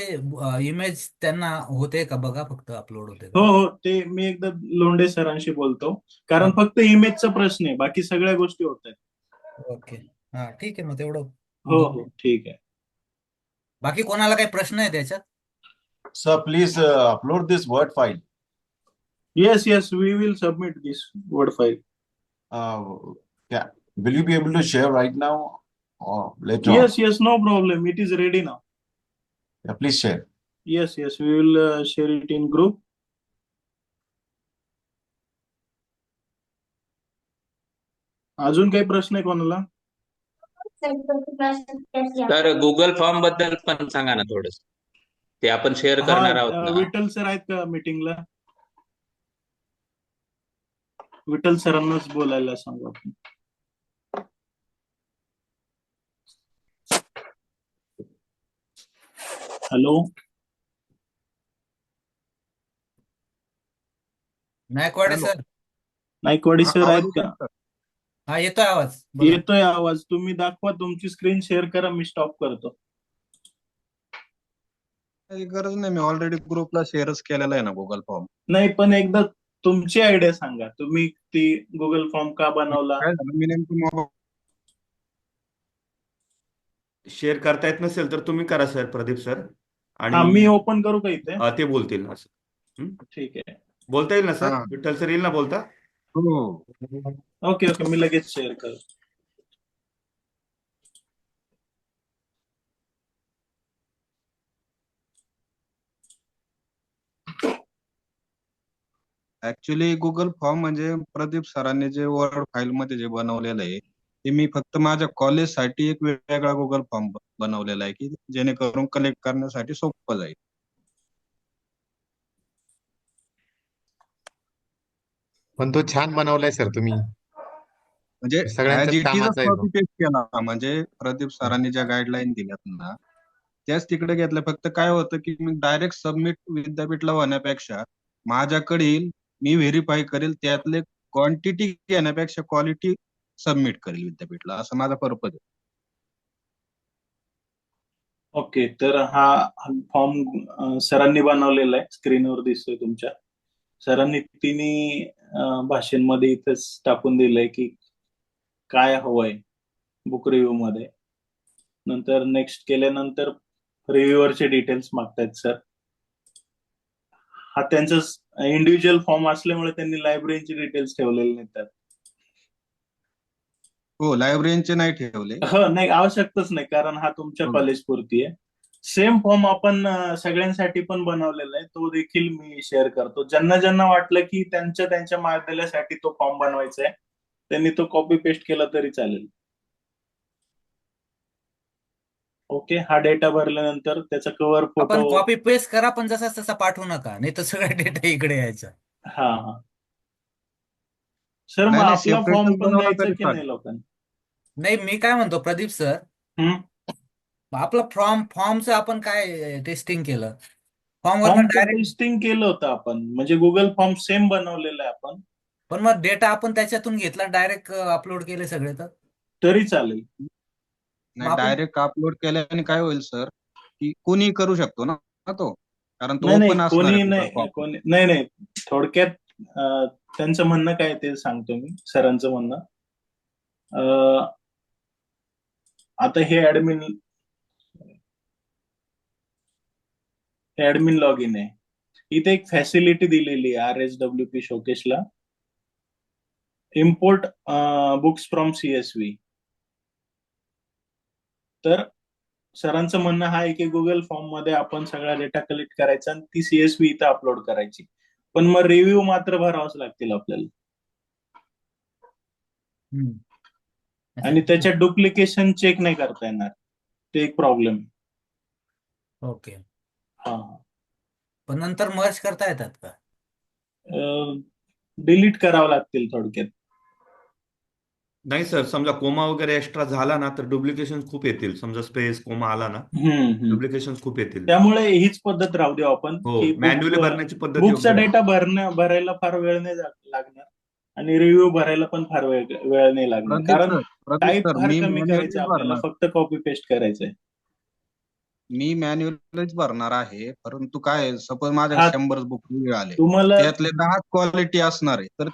Speaker 3: इमेज त्यांना होते का बघा, फक्त अपलोड होते
Speaker 2: हो
Speaker 3: का?
Speaker 2: हो, ते मी एकदा लोंढे सरांशी बोलतो, कारण फक्त इमेजचा प्रश्न आहे, बाकी सगळ्या गोष्टी होत आहेत.
Speaker 3: ओके. हा, ठीक आहे, मग तेवढं
Speaker 2: हो हो, ठीक आहे.
Speaker 3: बाकी कोणाला काही प्रश्न आहे त्याच्यात?
Speaker 7: Sir, please upload this Word file.
Speaker 2: Yes yes, we will submit this word file.
Speaker 7: Yeah. Will you be able to share right now or later on?
Speaker 2: Yes yes, no problem, it is ready now.
Speaker 7: Yeah, please share.
Speaker 2: Yes yes, we will share it in group. अजून काही प्रश्न आहे कोणाला?
Speaker 8: तर Google form बद्दल पण सांगा ना थोडस, ते आपण शेअर करणार आहोत
Speaker 2: हा,
Speaker 8: ना.
Speaker 2: विठ्ठल सर आहेत का मीटिंगला? विठ्ठल सरांनाच बोलायला सांगू आपण. Hello,
Speaker 3: Naikwade sir.
Speaker 2: Naikwadi sir आहेत का?
Speaker 3: हा, येतोय आवाज, बोला.
Speaker 2: येतोय आवाज. तुम्ही दाखवा, तुमची स्क्रीन शेअर करा, मी स्टॉप करतो.
Speaker 9: काही गरज नाही, मी ऑलरेडी ग्रुपला शेअरच केलेला आहे ना गुगल फॉर्म.
Speaker 2: नाही, पण एकदा तुमची आयडिया सांगा, तुम्ही ती गुगल फॉर्म का बनवला?
Speaker 9: काय झालं, मी नेमकं मोबाईल
Speaker 1: शेअर करता येत नसेल तर तुम्ही करा सर, प्रदीप सर.
Speaker 2: हा,
Speaker 1: आणि
Speaker 2: मी ओपन करू का इथे?
Speaker 1: ते बोलतील असं.
Speaker 2: ठीक आहे.
Speaker 1: बोलता येईल ना सर?
Speaker 9: हा.
Speaker 1: विठ्ठल सर येईल ना बोलता?
Speaker 9: हो.
Speaker 2: ओके ओके, मी लगेच शेअर करतो.
Speaker 9: ऍक्च्युली गुगल फॉर्म म्हणजे प्रदीप सरांनी जे वर्ड फाईल मध्ये जे बनवलेलं आहे ते मी फक्त माझ्या कॉलेजसाठी एक वेगळा गुगल फॉर्म बनवलेला आहे की जेणेकरून कलेक्ट करण्यासाठी सोपं जाईल.
Speaker 4: पण तो छान बनवलाय सर तुम्ही.
Speaker 9: म्हणजे ऍज
Speaker 4: सगळ्यांच्याच
Speaker 9: इट इज
Speaker 4: कामाचा आहे तो.
Speaker 9: कॉपी पेस्ट केला, म्हणजे प्रदीप सरांनी ज्या गाईडलाईन दिल्यात ना त्याच तिकडे घेतल्या. फक्त काय होतं की मी डायरेक्ट सबमिट विद्यापीठला होण्यापेक्षा माझ्याकडील मी व्हेरीफाय करेल त्यातले क्वांटिटी घेण्यापेक्षा क्वालिटी सबमिट करेल विद्यापीठला, असं माझा पर्पज आहे.
Speaker 2: ओके, तर हा फॉर्म सरांनी बनवलेला आहे, स्क्रीनवर दिसतोय तुमच्या. सरांनी तिन्ही भाषेमध्ये इथेच टाकून दिलंय की काय हवंय बुक रिव्ह्यू मध्ये. नंतर नेक्स्ट केल्यानंतर रिव्ह्यूअरचे डिटेल्स मागतायत सर. हा त्यांचा इंडिव्हिज्युअल फॉर्म असल्यामुळे त्यांनी लायब्ररीचे डिटेल्स ठेवलेले नाही त्यात.
Speaker 9: हो, लायब्ररीचे नाही ठेवले.
Speaker 2: हो, नाही, आवश्यकताच नाही, कारण हा तुमच्या
Speaker 9: हो.
Speaker 2: कॉलेज पुरती आहे. सेम फॉर्म आपण सगळ्यांसाठी पण बनवलेला आहे, तो देखील मी शेअर करतो. ज्यांना ज्यांना वाटलं की त्यांच्या महाविद्यालयासाठी तो फॉर्म बनवायचा आहे त्यांनी तो कॉपी पेस्ट केला तरी चालेल. ओके, हा डेटा भरल्यानंतर त्याचा कव्हर
Speaker 3: आपण
Speaker 2: फोटो.
Speaker 3: कॉपी पेस्ट करा, पण जसा तसा पाठवू नका, नाही तर सगळा डेटा इकडे यायचा.
Speaker 2: हा हा सर, मग
Speaker 9: नाही, नाही,
Speaker 2: आपला
Speaker 9: separate
Speaker 2: फॉर्म
Speaker 9: च
Speaker 2: पण
Speaker 9: बनवला
Speaker 2: द्यायचा
Speaker 9: तरी
Speaker 2: की
Speaker 9: चालेल.
Speaker 2: नाही लोकांना?
Speaker 3: नाही, मी काय म्हणतो प्रदीप सर, आपलं फॉर्मचं आपण काय टेस्टिंग केलं? फॉर्मवर
Speaker 2: फॉर्मचं
Speaker 3: डायरेक्ट,
Speaker 2: टेस्टिंग केलं होतं आपण, म्हणजे गुगल फॉर्म सेम बनवलेला आहे आपण,
Speaker 3: पण मग डेटा आपण त्याच्यातून घेतला, डायरेक्ट अपलोड केले सगळे, तर
Speaker 2: तरी चालेल.
Speaker 9: नाही,
Speaker 3: आपण-
Speaker 9: डायरेक्ट अपलोड केल्याने काय होईल सर की कोणी करू शकतो ना तो, कारण तो
Speaker 2: नाही
Speaker 9: ओपन
Speaker 2: नाही,
Speaker 9: असणार
Speaker 2: कोणी
Speaker 9: आहे Google
Speaker 2: नाही,
Speaker 9: Form.
Speaker 2: कोणी नाही नाही, थोडक्यात त्यांचं म्हणणं काय ते सांगतो मी. सरांचं म्हणणं, आता हे ऍडमिन लॉग इन आहे. इथे एक फॅसिलिटी दिलेली आहे RSWP शोकेशला, इम्पोर्ट बुक्स फ्रॉम CSV. तर सरांचं म्हणणं हा आहे की गुगल फॉर्म मध्ये आपण सगळा डेटा कलेक्ट करायचा आणि ती CSV इथं अपलोड करायची. पण मग रिव्ह्यू मात्र भरावंच लागतील आपल्याला.
Speaker 3: हम्म.
Speaker 2: आणि
Speaker 3: अच्छा.
Speaker 2: त्याच्यात डुप्लिकेशन चेक नाही करता येणार. ते एक प्रॉब्लेम.
Speaker 3: ओके.
Speaker 2: हा.
Speaker 3: पण नंतर मर्ज करता येतात का?
Speaker 2: डिलीट करावं लागतील थोडक्यात.
Speaker 1: नाही सर, समजा कोमा वगैरे एक्स्ट्रा झाला ना तर डुप्लिकेशन खूप येतील. समजा स्पेस कोमा आला ना,
Speaker 2: हम्म.
Speaker 1: डुप्लिकेशन खूप येतील.
Speaker 2: त्यामुळे हीच पद्धत राहू देऊ आपण
Speaker 1: हो,
Speaker 2: की
Speaker 1: मॅन्युअली भरण्याची पद्धत
Speaker 2: बुकचा
Speaker 1: योग्य आहे.
Speaker 2: डेटा भरायला फार वेळ नाही लागणार आणि रिव्ह्यू भरायला पण फार वेळ नाही लागणार. कारण
Speaker 9: प्रदीप
Speaker 2: टाईप
Speaker 9: सर
Speaker 2: फार
Speaker 9: मी
Speaker 2: कमी करायचं
Speaker 9: मॅन्युअलीच
Speaker 2: आपल्याला,
Speaker 9: भरणार.
Speaker 2: फक्त कॉपी पेस्ट करायचंय.
Speaker 9: मी मॅन्युअलीच भरणार आहे, परंतु काय सपोज माझ्या
Speaker 2: हा,
Speaker 9: 100 बुक वेळ आले,
Speaker 2: तुम्हाला
Speaker 9: त्यातले 10 क्वालिटी असणार आहे, तर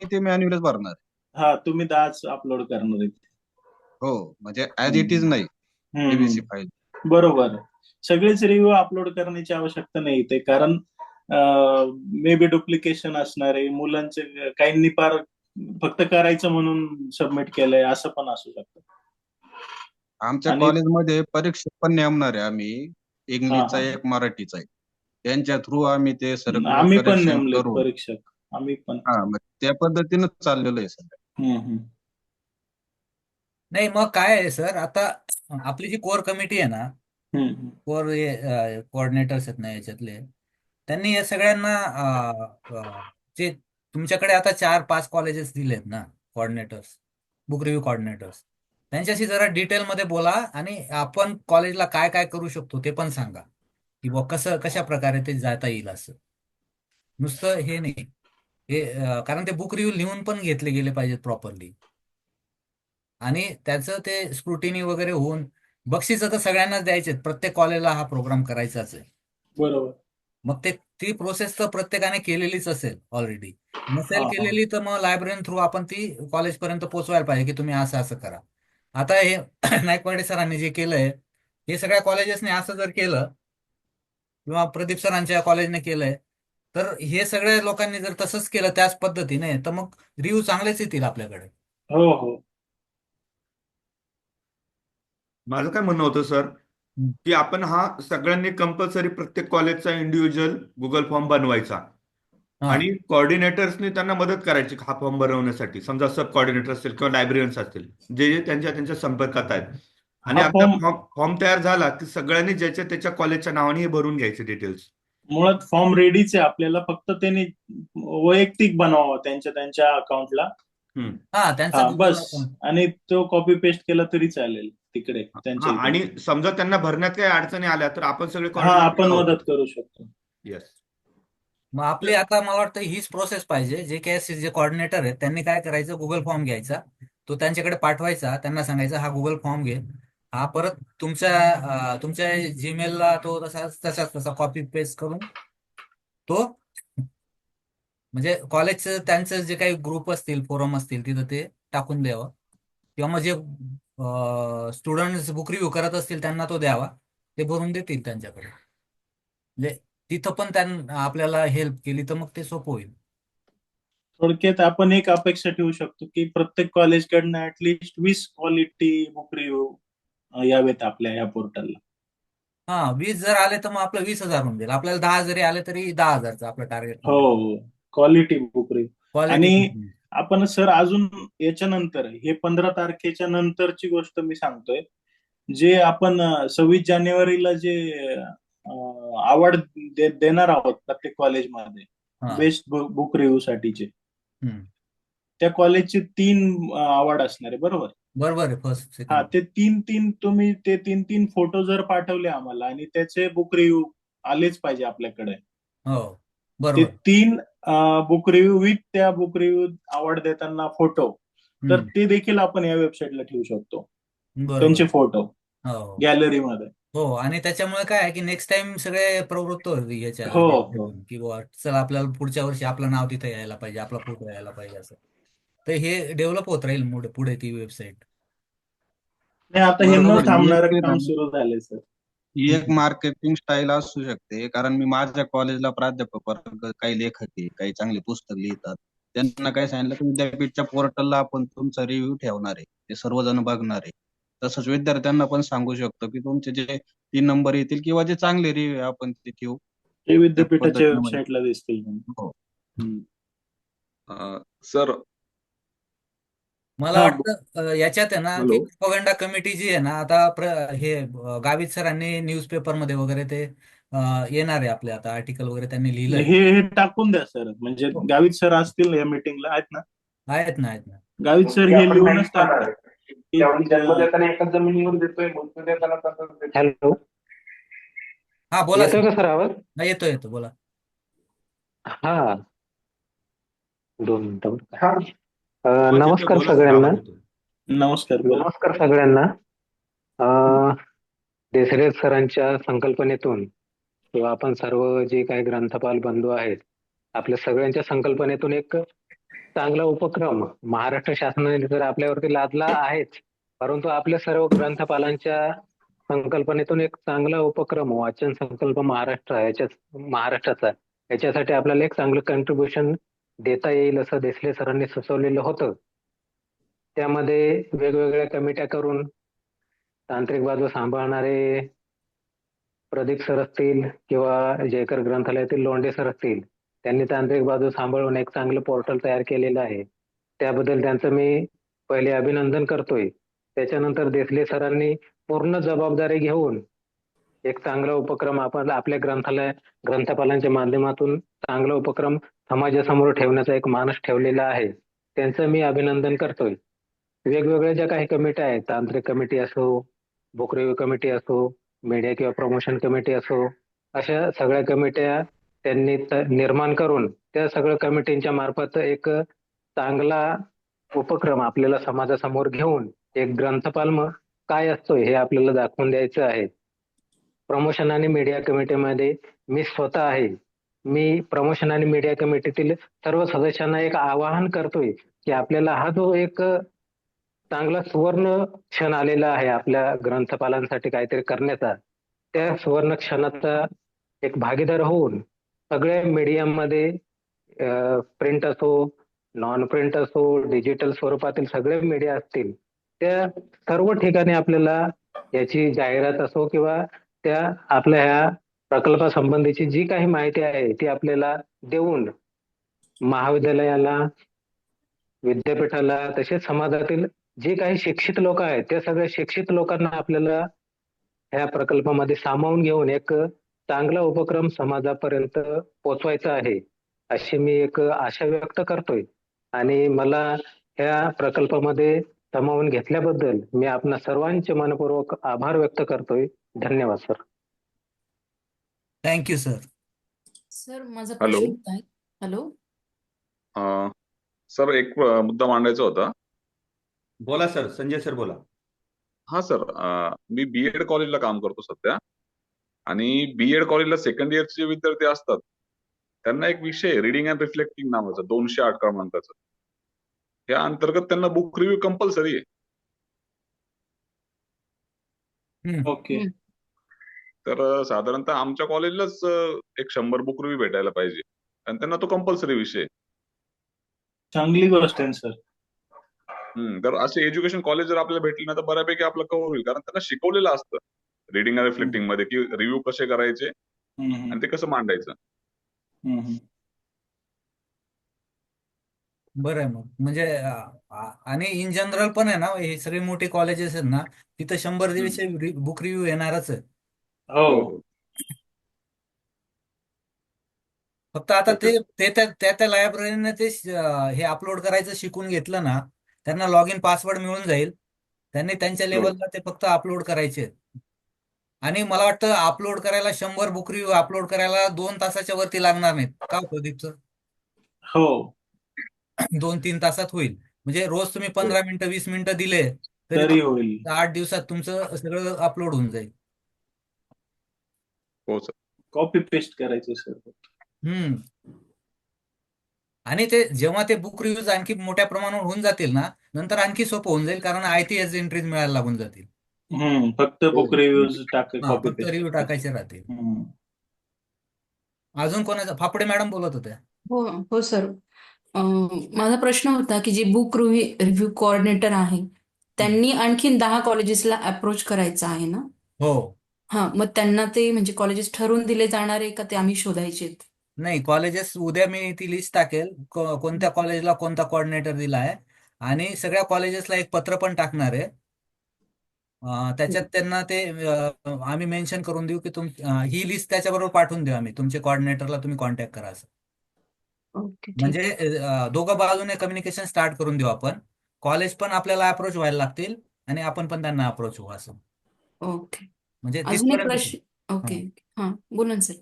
Speaker 9: ते मॅन्युअलीच भरणार आहे.
Speaker 2: हा तुम्ही 10च अपलोड करणार आहेत.
Speaker 9: हो, म्हणजे ऍज इट इज नाही एबीसी फाईल.
Speaker 2: बरोबर. सगळेच रिव्ह्यू अपलोड करण्याची आवश्यकता नाही इथे, कारण मे बी डुप्लिकेशन असणार आहे. मुलांचे काहींनी फार फक्त करायचं म्हणून सबमिट केलंय असं पण असू शकतं.
Speaker 9: आमच्या
Speaker 2: आणि
Speaker 9: कॉलेजमध्ये परीक्षा पण नेमणार आहे आम्ही, इंग्लिशचा
Speaker 2: हा.
Speaker 9: एक मराठीचा एक. त्यांच्या थ्रू आम्ही ते सर्व
Speaker 2: आम्ही पण
Speaker 9: करेक्शन
Speaker 2: नेमलेत
Speaker 9: करून
Speaker 2: परीक्षक. आम्ही पण.
Speaker 9: मग त्या पद्धतीनं चाललेलं आहे सध्या.
Speaker 3: नाही मग काय आहे सर, आता आपली जी कोर कमिटी आहे ना, कोर कोऑर्डिनेटर्स आहेत ना याच्यातले, त्यांनी या सगळ्यांना जे तुमच्याकडे आता 4-5 कॉलेजेस दिलेत ना कोऑर्डिनेटर्स, बुक रिव्ह्यू कोऑर्डिनेटर्स, त्यांच्याशी जरा डिटेलमध्ये बोला आणि आपण कॉलेजला काय काय करू शकतो ते पण सांगा की बुवा कशा प्रकारे ते जाता येईल. असं नुसतं हे नाही, हे कारण ते बुक रिव्ह्यू लिहून पण घेतले गेले पाहिजेत प्रॉपरली आणि त्याचं ते स्क्रुटिनी वगैरे होऊन बक्षिसं तर सगळ्यांनाच द्यायचे, प्रत्येक कॉलेजला हा प्रोग्राम करायचाच आहे.
Speaker 2: बरोबर.
Speaker 3: मग ती प्रोसेस तर प्रत्येकाने केलेलीच असेल ऑलरेडी. नसेल
Speaker 2: हा.
Speaker 3: केलेली तर मग लायब्ररी थ्रू आपण ती कॉलेजपर्यंत पोहोचवायला पाहिजे की तुम्ही असं असं करा. आता हे नायकवाडे सरांनी जे केलंय, हे सगळ्या कॉलेजेसने असं जर केलं किंवा प्रदीप सरांच्या कॉलेजने केलंय, तर हे सगळ्या लोकांनी जर तसंच केलं त्याच पद्धतीने, तर मग रिव्ह्यू चांगलेच येतील आपल्याकडे.
Speaker 2: हो हो.
Speaker 1: माझं काय म्हणणं होतं सर, की आपण हा सगळ्यांनी कंपल्सरी प्रत्येक कॉलेजचा इंडिव्हिज्युअल गुगल फॉर्म बनवायचा
Speaker 3: हा
Speaker 1: आणि कोऑर्डिनेटर्सनी त्यांना मदत करायची हा फॉर्म बनवण्यासाठी. समजा सब कोऑर्डिनेटर असतील किंवा लायब्ररियन्स असतील, जे जे त्यांच्या संपर्कात आहेत. आणि
Speaker 2: हा
Speaker 1: आपला
Speaker 2: फॉर्म
Speaker 1: फॉर्म तयार झाला की सगळ्यांनी ज्याच्या त्याच्या कॉलेजच्या नावाने हे भरून घ्यायचे डिटेल्स.
Speaker 2: मुळात फॉर्म रेडीच आहे आपल्याला, फक्त त्यांनी वैयक्तिक बनवावा त्यांच्या अकाउंटला.
Speaker 3: हा त्यांचा
Speaker 2: हा
Speaker 3: Google
Speaker 2: बस.
Speaker 3: account.
Speaker 2: आणि तो कॉपी पेस्ट केला तरी चालेल तिकडे
Speaker 1: हा,
Speaker 2: त्यांच्या इथे.
Speaker 1: आणि समजा त्यांना भरण्यात काही अडचणी आल्या तर आपण सगळे
Speaker 2: हा, आपण
Speaker 1: कोऑर्डिनेटर
Speaker 2: मदत करू शकतो.
Speaker 1: येस.
Speaker 3: मग आपली आता मला वाटतं हीच प्रोसेस पाहिजे. जे कोऑर्डिनेटर आहेत त्यांनी काय करायचं, गुगल फॉर्म घ्यायचा, तो त्यांच्याकडे पाठवायचा, त्यांना सांगायचं हा गुगल फॉर्म घे, हा परत तुमच्या जीमेलला तो तसा कॉपी पेस्ट करून तो म्हणजे कॉलेजचं त्यांचं जे काही ग्रुप असतील, फोरम असतील, तिथं ते टाकून द्यावं किंवा मग जे स्टुडंट्स बुक रिव्ह्यू करत असतील त्यांना तो द्यावा, ते भरून देतील त्यांच्याकडे. म्हणजे तिथं पण त्यांना आपल्याला हेल्प केली तर मग ते सोपं होईल.
Speaker 2: थोडक्यात आपण एक अपेक्षा ठेवू शकतो की प्रत्येक कॉलेजकडनं ऍटलिस्ट 20 क्वालिटी बुक रिव्ह्यू यावेत आपल्या या पोर्टलला.
Speaker 3: हा 20 जर आले तर मग आपलं 20,000 होऊन जाईल. आपल्याला 10 जरी आले तरी 10,000चं आपलं टार्गेट
Speaker 2: हो हो. Quality book review.
Speaker 3: क्वालिटी.
Speaker 2: आणि आपण सर अजून याच्यानंतर, हे 15 तारखेच्या नंतरची गोष्ट मी सांगतोय, जे आपण 26 जानेवारीला जे अवॉर्ड देणार आहोत प्रत्येक कॉलेजमध्ये बेस्ट बुक रिव्ह्यू साठीचे, त्या कॉलेजचे 3 अवॉर्ड असणार आहे. बरोबर.
Speaker 3: बरोबर आहे. फर्स्ट
Speaker 2: हा,
Speaker 3: सेकंड.
Speaker 2: ते तुम्ही ते 3 फोटो जर पाठवले आम्हाला आणि त्याचे बुक रिव्ह्यू आलेच पाहिजे आपल्याकडे.
Speaker 3: हो
Speaker 2: ते
Speaker 3: बरोबर.
Speaker 2: 3 बुक रिव्ह्यू विथ त्या बुक रिव्ह्यू अवॉर्ड देताना फोटो, तर ते देखील आपण या वेबसाईटला ठेवू शकतो. त्यांचे फोटो
Speaker 3: हो
Speaker 2: गॅलरीमध्ये.
Speaker 3: हो. आणि त्याच्यामुळे काय आहे की नेक्स्ट टाइम सगळे प्रवृत्त होईल याच्या
Speaker 2: हो हो.
Speaker 3: की बुवा चला आपल्याला पुढच्या वर्षी आपलं नाव तिथे यायला पाहिजे, आपला फोटो यायला पाहिजे असं. तर हे डेव्हलप होत राहील पुढे ती वेबसाईट.
Speaker 2: नाही, आता हे न
Speaker 9: बरोबर.
Speaker 2: थांबणारं काम सुरू झालंय सर.
Speaker 9: ही एक मार्केटिंग स्टाईल असू शकते, कारण मी माझ्या कॉलेजला प्राध्यापक वर्ग, काही लेखक आहे, काही चांगले पुस्तक लिहितात, त्यांना काय सांगितलं की विद्यापीठच्या पोर्टलला आपण तुमचा रिव्ह्यू ठेवणार आहे, ते सर्वजण बघणार आहे. तसंच विद्यार्थ्यांना पण सांगू शकतो की तुमचे जे 3 नंबर येतील किंवा जे चांगले रिव्ह्यू आपण ते ठेवू
Speaker 2: ते
Speaker 9: त्या
Speaker 2: विद्यापीठाच्या
Speaker 9: पद्धतीने म्हणजे
Speaker 2: वेबसाईटला दिसतील मग.
Speaker 9: हो.
Speaker 2: हम्म.
Speaker 10: सर
Speaker 3: मला
Speaker 2: हा
Speaker 3: वाटतं याच्यात आहे ना की
Speaker 10: हॅलो
Speaker 3: प्रोपगंडा कमिटी जी आहे ना आता हे गावित सरांनी न्यूजपेपरमध्ये वगैरे ते येणार आहे आपले आता आर्टिकल वगैरे त्यांनी लिहिलंय.
Speaker 2: हे हे टाकून द्या सर, म्हणजे
Speaker 3: हो.
Speaker 2: गावित सर असतील या मीटिंगला, आहेत ना?
Speaker 3: आहेत ना आहेत ना.
Speaker 2: गावित सर हे लिहूनच टाकतात की
Speaker 11: हॅलो,
Speaker 3: हा बोला
Speaker 11: येतोय
Speaker 3: सर.
Speaker 11: का सर आवाज?
Speaker 3: हा, येतो बोला.
Speaker 11: हा, 2 मिनिटं बरं का.
Speaker 1: आवाज येतोय,
Speaker 11: नमस्कार
Speaker 1: बोला सर,
Speaker 11: सगळ्यांना.
Speaker 1: आवाज येतोय.
Speaker 2: नमस्कार, बोला.
Speaker 11: नमस्कार सगळ्यांना. देसरे सरांच्या संकल्पनेतून किंवा आपण सर्व जे काही ग्रंथपाल बंधू आहेत, आपल्या सगळ्यांच्या संकल्पनेतून एक चांगला उपक्रम महाराष्ट्र शासनाने तर आपल्यावरती लादला आहेच, परंतु आपल्या सर्व ग्रंथपालांच्या संकल्पनेतून एक चांगला उपक्रम वाचन संकल्प महाराष्ट्राचा याच्यासाठी आपल्याला एक चांगलं कंट्रीब्युशन देता येईल असं देसले सरांनी सुचवलेलं होतं. त्यामध्ये वेगवेगळ्या कमिट्या करून तांत्रिक बाजू सांभाळणारे प्रदीप सर असतील किंवा जयकर ग्रंथालयातील लोंढे सर असतील, त्यांनी तांत्रिक बाजू सांभाळून एक चांगलं पोर्टल तयार केलेलं आहे. त्याबद्दल त्यांचं मी पहिले अभिनंदन करतोय. त्याच्यानंतर देसले सरांनी पूर्ण जबाबदारी घेऊन एक चांगला उपक्रम आपण आपल्या ग्रंथपालांच्या माध्यमातून चांगला उपक्रम समाजासमोर ठेवण्याचा एक मानस ठेवलेला आहे. त्यांचं मी अभिनंदन करतोय. वेगवेगळ्या ज्या काही कमिट्या आहेत, तांत्रिक कमिटी असो, बुक रिव्ह्यू कमिटी असो, मीडिया किंवा प्रमोशन कमिटी असो, अशा सगळ्या कमिट्या त्यांनी निर्माण करून त्या सगळ्या कमिटींच्या मार्फत एक चांगला उपक्रम आपल्याला समाजासमोर घेऊन एक ग्रंथपाल काय असतो हे आपल्याला दाखवून द्यायचं आहे. प्रमोशन आणि मीडिया कमिटीमध्ये मी स्वतः आहे. मी प्रमोशन आणि मीडिया कमिटीतील सर्व सदस्यांना एक आवाहन करतोय की आपल्याला हा जो एक चांगला सुवर्ण क्षण आलेला आहे आपल्या ग्रंथपालांसाठी काहीतरी करण्याचा, त्या सुवर्ण क्षणाचा एक भागीदार होऊन सगळ्या मीडियामध्ये प्रिंट असो, नॉन प्रिंट असो, डिजिटल स्वरूपातील सगळे मीडिया असतील, त्या सर्व ठिकाणी आपल्याला याची जाहिरात असो किंवा त्या आपल्या ह्या प्रकल्पासंबंधीची जी काही माहिती आहे ती आपल्याला देऊन महाविद्यालयाला, विद्यापीठाला, तसेच समाजातील जे काही शिक्षित लोक आहेत त्या सगळ्या शिक्षित लोकांना आपल्याला ह्या प्रकल्पामध्ये सामावून घेऊन एक चांगला उपक्रम समाजापर्यंत पोचवायचा आहे अशी मी एक आशा व्यक्त करतोय. आणि मला ह्या प्रकल्पामध्ये सामावून घेतल्याबद्दल मी आपणा सर्वांचे मनपूर्वक आभार व्यक्त करतोय. धन्यवाद सर.
Speaker 3: Thank you sir.
Speaker 12: सर माझा
Speaker 10: हॅलो
Speaker 12: प्रश्न होता. हॅलो,
Speaker 10: सर एक मुद्दा मांडायचा होता.
Speaker 1: बोला सर, संजय सर बोला.
Speaker 10: हा सर, मी बीएड कॉलेजला काम करतो सध्या, आणि बीएड कॉलेजला सेकंड इयरचे जे विद्यार्थी असतात त्यांना एक विषय रिडिंग अँड रिफ्लेक्टिंग नावाचा 208 क्रमांकाचा, या अंतर्गत त्यांना बुक रिव्ह्यू कंपल्सरी आहे.
Speaker 2: ओके.
Speaker 10: तर साधारणतः आमच्या कॉलेजलाच एक 100 बुक रिव्ह्यू भेटायला पाहिजे, आणि त्यांना तो कंपल्सरी विषय आहे.
Speaker 2: चांगली गोष्ट आहे सर.
Speaker 10: तर असे एज्युकेशन कॉलेज जर आपल्याला भेटले ना तर बऱ्यापैकी आपलं कव्हर होईल, कारण त्यांना शिकवलेलं असतं रिडिंग अँड रिफ्लेक्टिंग मध्ये की रिव्ह्यू कसे करायचे आणि ते कसं मांडायचं.
Speaker 3: बरं आहे मग. म्हणजे आणि इन जनरल पण आहे ना, हे सगळे मोठे कॉलेजेस आहेत ना, तिथं 100 दिवशी बुक रिव्ह्यू येणारच आहे.
Speaker 2: हो.
Speaker 3: फक्त आता त्या लायब्ररीने ते हे अपलोड करायचं शिकून घेतलं ना, त्यांना लॉग इन पासवर्ड मिळून जाईल. त्यांनी त्यांच्या लेवलला ते फक्त अपलोड करायचे आहेत. आणि मला वाटतं अपलोड करायला 100 बुक रिव्ह्यू अपलोड करायला 2 तासाच्या वरती लागणार नाहीत का प्रदीप सर?
Speaker 2: हो.
Speaker 3: 2-3 तासात होईल. म्हणजे रोज तुम्ही 15 मिनिटं 20 मिनिटं दिले
Speaker 2: तरी होईल.
Speaker 3: 8 दिवसात तुमचं सगळं अपलोड होऊन जाईल.
Speaker 10: हो सर.
Speaker 2: कॉपी पेस्ट करायचं सर.
Speaker 3: आणि ते जेव्हा ते बुक रिव्ह्यूज आणखी मोठ्या प्रमाणावर होऊन जातील ना, नंतर आणखी सोपं होऊन जाईल, कारण ITS एंट्रीज मिळायला लागून जातील.
Speaker 2: फक्त बुक रिव्ह्यूज कॉपी
Speaker 3: फक्त
Speaker 2: पेस्ट.
Speaker 3: रिव्ह्यू टाकायचे राहतील. अजून कोणाचा? फापडे मॅडम बोलत होत्या.
Speaker 12: हो हो सर. माझा प्रश्न होता की जे बुक रिव्ह्यू कोऑर्डिनेटर आहे त्यांनी आणखीन 10 कॉलेजेसला अप्रोच करायचं आहे ना?
Speaker 3: हो.
Speaker 12: हा, मग त्यांना ते म्हणजे कॉलेजेस ठरवून दिले जाणार आहे का ते आम्ही शोधायचे?
Speaker 3: नाही, कॉलेजेस उद्या मी ती लिस्ट टाकेल कोणत्या कॉलेजला कोणता कोऑर्डिनेटर दिला आहे, आणि सगळ्या कॉलेजेसला एक पत्र पण टाकणार आहे. त्याच्यात त्यांना ते आम्ही मेन्शन करून देऊ की ही लिस्ट त्याच्याबरोबर पाठवून देऊ आम्ही, तुमच्या कोऑर्डिनेटरला तुम्ही कॉन्टॅक्ट करा असं.
Speaker 12: ओके, ठीक
Speaker 3: म्हणजे
Speaker 12: आहे.
Speaker 3: दोघं बाजूने कम्युनिकेशन स्टार्ट करून देऊ आपण. कॉलेज पण आपल्याला अप्रोच व्हायला लागतील आणि आपण पण त्यांना अप्रोच होऊ असं.
Speaker 12: ओके.
Speaker 3: म्हणजे
Speaker 12: अजून एक
Speaker 3: तिथपर्यंत.
Speaker 12: प्रश्न. ओके. हा, बोला ना सर.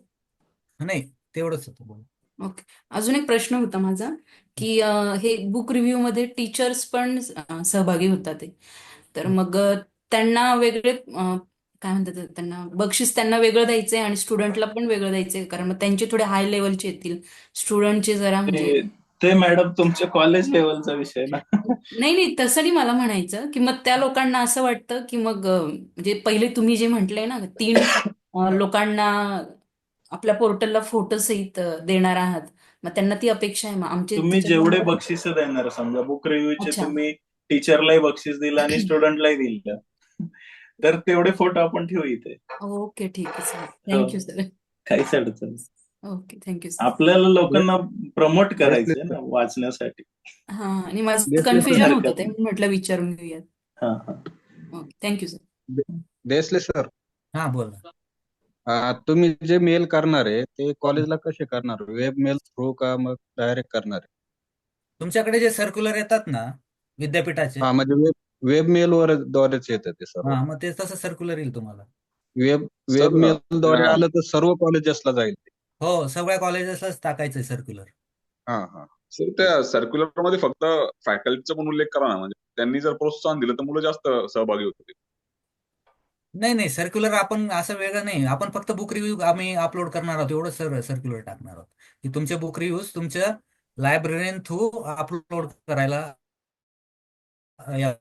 Speaker 3: नाही, तेवढंच होतं बोल.
Speaker 12: ओके. अजून एक प्रश्न होता माझा, की हे बुक रिव्ह्यू मध्ये टीचर्स पण सहभागी होतात ते. तर मग त्यांना वेगळे काय म्हणतात ते, त्यांना बक्षीस त्यांना वेगळं द्यायचंय आणि स्टुडंटला पण वेगळं द्यायचंय, कारण मग त्यांचे थोडे हाय लेवलचे येतील, स्टुडंटचे जरा म्हणजे.
Speaker 2: ते मॅडम तुमच्या कॉलेज लेवलचा विषय ना.
Speaker 12: नाही नाही, तसं नाही मला म्हणायचं, की मग त्या लोकांना असं वाटतं की मग म्हणजे पहिले तुम्ही जे म्हटलंय ना 3 लोकांना आपल्या पोर्टलला फोटो सहित देणार आहात, मग त्यांना ती अपेक्षा आहे, मग आमचे
Speaker 2: तुम्ही
Speaker 12: त्याच्यात
Speaker 2: जेवढे
Speaker 12: नंबर.
Speaker 2: बक्षीस देणार, समजा बुक रिव्ह्यूचे
Speaker 12: अच्छा.
Speaker 2: तुम्ही टीचरलाही बक्षीस दिलं आणि स्टुडंटलाही दिलं, तर तेवढे फोटो आपण ठेवू इथे.
Speaker 12: ओके, ठीक आहे सर.
Speaker 2: हो.
Speaker 12: Thank you sir.
Speaker 2: काहीच अडचण नाही.
Speaker 12: Okay, thank you sir.
Speaker 2: आपल्याला लोकांना प्रमोट
Speaker 9: देसले
Speaker 2: करायचंय
Speaker 9: सर
Speaker 2: ना वाचण्यासाठी.
Speaker 12: हा, आणि माझं
Speaker 9: देसले
Speaker 2: काही
Speaker 9: सर
Speaker 12: कन्फ्युजन होतं
Speaker 2: हरकत
Speaker 12: ते,
Speaker 2: नाही.
Speaker 12: म्हटलं विचारून घेऊयात.
Speaker 2: हा हा.
Speaker 12: Okay, thank you sir.
Speaker 9: Desle sir,
Speaker 3: हा, बोल.
Speaker 9: तुम्ही जे मेल करणार आहे ते कॉलेजला कसे करणार, वेब मेल थ्रू का मग डायरेक्ट करणार आहे?
Speaker 3: तुमच्याकडे जे सर्क्युलर येतात ना विद्यापीठाचे,
Speaker 9: हा, म्हणजे वेब मेल वर द्वारेच येतं ते सर्व.
Speaker 3: हा, मग ते तसं सर्क्युलर येईल तुम्हाला.
Speaker 9: वेब
Speaker 10: सर
Speaker 9: मेल द्वारे आलं तर सर्व कॉलेजेसला जाईल ते.
Speaker 3: हो, सगळ्या कॉलेजेसलाच टाकायचंय सर्क्युलर.
Speaker 9: हा हा.
Speaker 10: सर त्या सर्क्युलर मध्ये फक्त फॅकल्टीचा पण उल्लेख करा ना, म्हणजे त्यांनी जर प्रोत्साहन दिलं तर मुलं जास्त सहभागी होतील.
Speaker 3: नाही नाही, सर्क्युलर आपण असं वेगळं नाही, आपण फक्त बुक रिव्ह्यू आम्ही अपलोड करणार आहोत एवढं सर्क्युलर टाकणार आहोत, की तुमचे बुक रिव्ह्यूज तुमच्या लायब्ररीन थ्रू अपलोड करायला या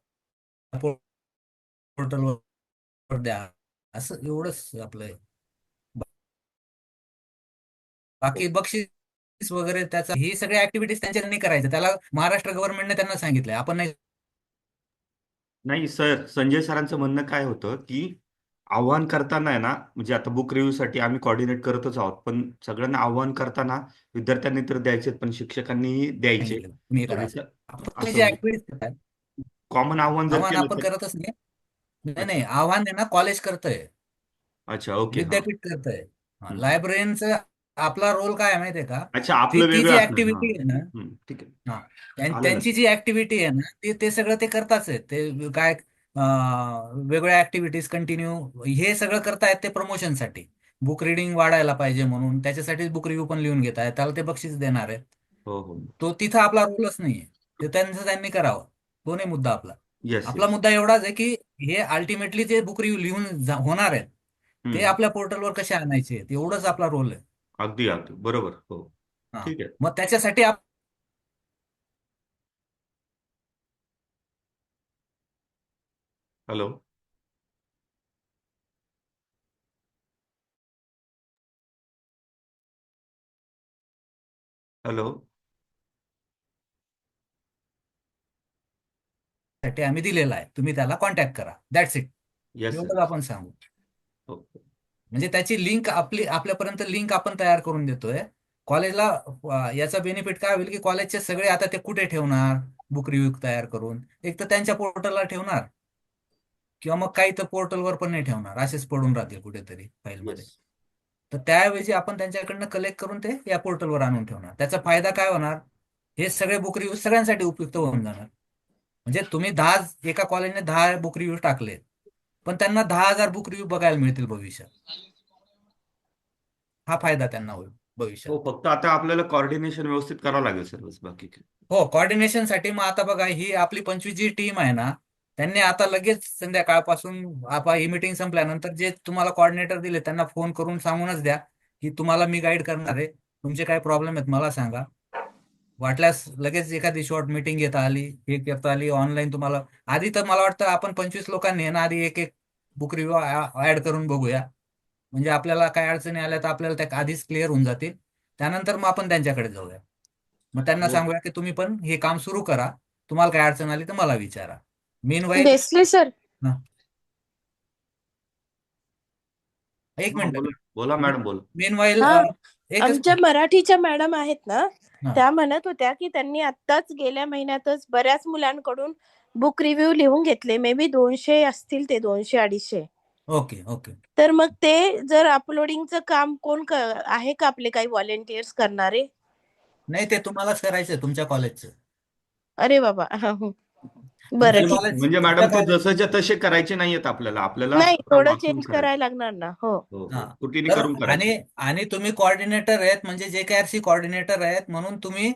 Speaker 3: पोर्टलवर द्या, असं एवढंच आपलं आहे. बाकी बक्षीस वगैरे त्याचा ही सगळ्या ऍक्टिव्हिटीज त्यांच्यानी करायचं, त्याला महाराष्ट्र गव्हर्नमेंटने त्यांना सांगितलंय, आपण नाही.
Speaker 1: नाही सर, संजय सरांचं म्हणणं काय होतं की आव्हान करताना आहे ना, म्हणजे आता बुक रिव्ह्यूसाठी आम्ही कोऑर्डिनेट करतच आहोत, पण सगळ्यांना आव्हान करताना विद्यार्थ्यांनी तर द्यायचे पण शिक्षकांनीही द्यायचे.
Speaker 3: सांगितलं तुम्ही
Speaker 1: तर
Speaker 3: करायचं. आपण
Speaker 1: असं
Speaker 3: जे
Speaker 1: म्हणजे
Speaker 3: ऍक्टिव्हिटीज
Speaker 1: कॉमन आव्हान जर
Speaker 3: आव्हान
Speaker 1: केलं
Speaker 3: आपण
Speaker 1: तर.
Speaker 3: करतच नाही. नाही
Speaker 1: अच्छा
Speaker 3: नाही, आव्हान आहे ना कॉलेज करतंय,
Speaker 1: अच्छा, ओके, हा.
Speaker 3: विद्यापीठ करतंय.
Speaker 1: हम्म.
Speaker 3: लायब्ररीचा आपला रोल काय आहे माहितीये का?
Speaker 1: अच्छा,
Speaker 3: ती
Speaker 1: आपलं
Speaker 3: ती
Speaker 1: वेगळं
Speaker 3: जी
Speaker 1: असणार, हा.
Speaker 3: ऍक्टिव्हिटी आहे ना,
Speaker 1: ठीक आहे.
Speaker 3: हा,
Speaker 1: आलं
Speaker 3: त्यांची
Speaker 1: लक्षात.
Speaker 3: जी ऍक्टिव्हिटी आहे ना, ते सगळं ते करताच आहेत. ते काय वेगळ्या ऍक्टिव्हिटीज कंटिन्यू हे सगळं करतायत ते प्रमोशनसाठी. बुक रिडिंग वाढायला पाहिजे म्हणून त्याच्यासाठी बुक रिव्ह्यू पण लिहून घेत आहेत, त्याला ते बक्षीस देणार आहेत.
Speaker 1: हो हो.
Speaker 3: तो तिथं आपला रोलच नाहीये, ते त्यांचं त्यांनी करावं, तो नाही मुद्दा आपला.
Speaker 1: येस
Speaker 3: आपला
Speaker 1: येस.
Speaker 3: मुद्दा एवढाच आहे की हे अल्टिमेटली जे बुक रिव्ह्यू लिहून होणार आहेत ते आपल्या पोर्टलवर कसे आणायचे, एवढंच आपला रोल आहे.
Speaker 1: अगदी अगदी बरोबर, हो.
Speaker 3: हा,
Speaker 1: ठीक आहे.
Speaker 3: मग त्याच्यासाठी
Speaker 1: हॅलो. हॅलो.
Speaker 3: साठी आम्ही दिलेला आहे, तुम्ही त्याला कॉन्टॅक्ट करा, दॅट्स इट.
Speaker 1: येस
Speaker 3: एवढंच
Speaker 1: येस.
Speaker 3: आपण सांगू.
Speaker 1: ओके.
Speaker 3: म्हणजे त्याची लिंक आपल्यापर्यंत लिंक आपण तयार करून देतोय कॉलेजला. याचा बेनिफिट काय होईल की कॉलेजचे सगळे आता ते कुठे ठेवणार बुक रिव्ह्यू तयार करून, एक तर त्यांच्या पोर्टलला ठेवणार किंवा मग काही तर पोर्टलवर पण नाही ठेवणार, असेच पडून राहतील कुठेतरी फाईलमध्ये.
Speaker 1: येस.
Speaker 3: तर त्याऐवजी आपण त्यांच्याकडनं कलेक्ट करून ते या पोर्टलवर आणून ठेवणार. त्याचा फायदा काय होणार, हे सगळे बुक रिव्ह्यू सगळ्यांसाठी उपयुक्त होऊन जाणार. म्हणजे तुम्ही एका कॉलेजने 10 बुक रिव्ह्यू टाकले, पण त्यांना 10,000 बुक रिव्ह्यू बघायला मिळतील भविष्यात. हा फायदा त्यांना होईल भविष्यात.
Speaker 1: हो, फक्त आता आपल्याला कॉर्डिनेशन व्यवस्थित करावं लागेल सर, बस बाकी काय.
Speaker 3: हो, कॉर्डिनेशनसाठी मग आता बघा, ही आपली 25 जी टीम आहे ना, त्यांनी आता लगेच संध्याकाळपासून आपण ही मीटिंग संपल्यानंतर जे तुम्हाला कॉर्डिनेटर दिले त्यांना फोन करून सांगूनच द्या की तुम्हाला मी गाईड करणार आहे, तुमचे काय प्रॉब्लेम आहेत मला सांगा. वाटल्यास लगेच एखादी शॉर्ट मीटिंग घेता आली, हे करता आली ऑनलाईन तुम्हाला. आधी तर मला वाटतं आपण 25 लोकांनी आहे ना आधी एक एक बुक रिव्ह्यू ऍड करून बघूया, म्हणजे आपल्याला काय अडचणी आल्या तर आपल्याला त्या आधीच क्लिअर होऊन जातील. त्यानंतर मग आपण त्यांच्याकडे जाऊया, मग त्यांना
Speaker 1: हो
Speaker 3: सांगूया की तुम्ही पण हे काम सुरू करा, तुम्हाला काय अडचण आली तर मला विचारा. मीनवाईल
Speaker 6: देसले सर
Speaker 3: एक
Speaker 1: हा,
Speaker 3: मिनिट
Speaker 1: बोला बोला मॅडम बोला.
Speaker 3: मीनवाईल
Speaker 6: हा
Speaker 3: एकच
Speaker 6: आमच्या मराठीच्या मॅडम आहेत ना
Speaker 3: हा.
Speaker 6: त्या म्हणत होत्या की त्यांनी आत्ताच गेल्या महिन्यातच बऱ्याच मुलांकडून बुक रिव्ह्यू लिहून घेतले. मे बी 200 असतील ते 200-250.
Speaker 3: ओके ओके
Speaker 6: तर मग ते जर अपलोडिंगचं काम कोण आहे का आपले काही व्हॉलेंटियर्स करणारे?
Speaker 3: नाही ते तुम्हालाच करायचंय तुमच्या कॉलेजचं.
Speaker 6: अरे बाबा हा, हो.
Speaker 3: तुमच्या
Speaker 6: बरं ठीक.
Speaker 3: कॉलेज
Speaker 1: म्हणजे
Speaker 3: तुमच्या
Speaker 1: मॅडम ते
Speaker 3: कॉलेज
Speaker 1: जसंच्या तसे करायचे नाहीयेत आपल्याला आपल्याला
Speaker 6: नाही
Speaker 1: काम
Speaker 6: थोडं
Speaker 1: वाचून
Speaker 6: चेंज
Speaker 1: करायचं.
Speaker 6: करायला लागणार ना. हो
Speaker 1: हो
Speaker 3: हा
Speaker 1: हो त्रुटीने
Speaker 3: तर
Speaker 1: करून करायचं.
Speaker 3: आणि तुम्ही कोऑर्डिनेटर आहेत म्हणजे JKRC कोऑर्डिनेटर आहेत म्हणून तुम्ही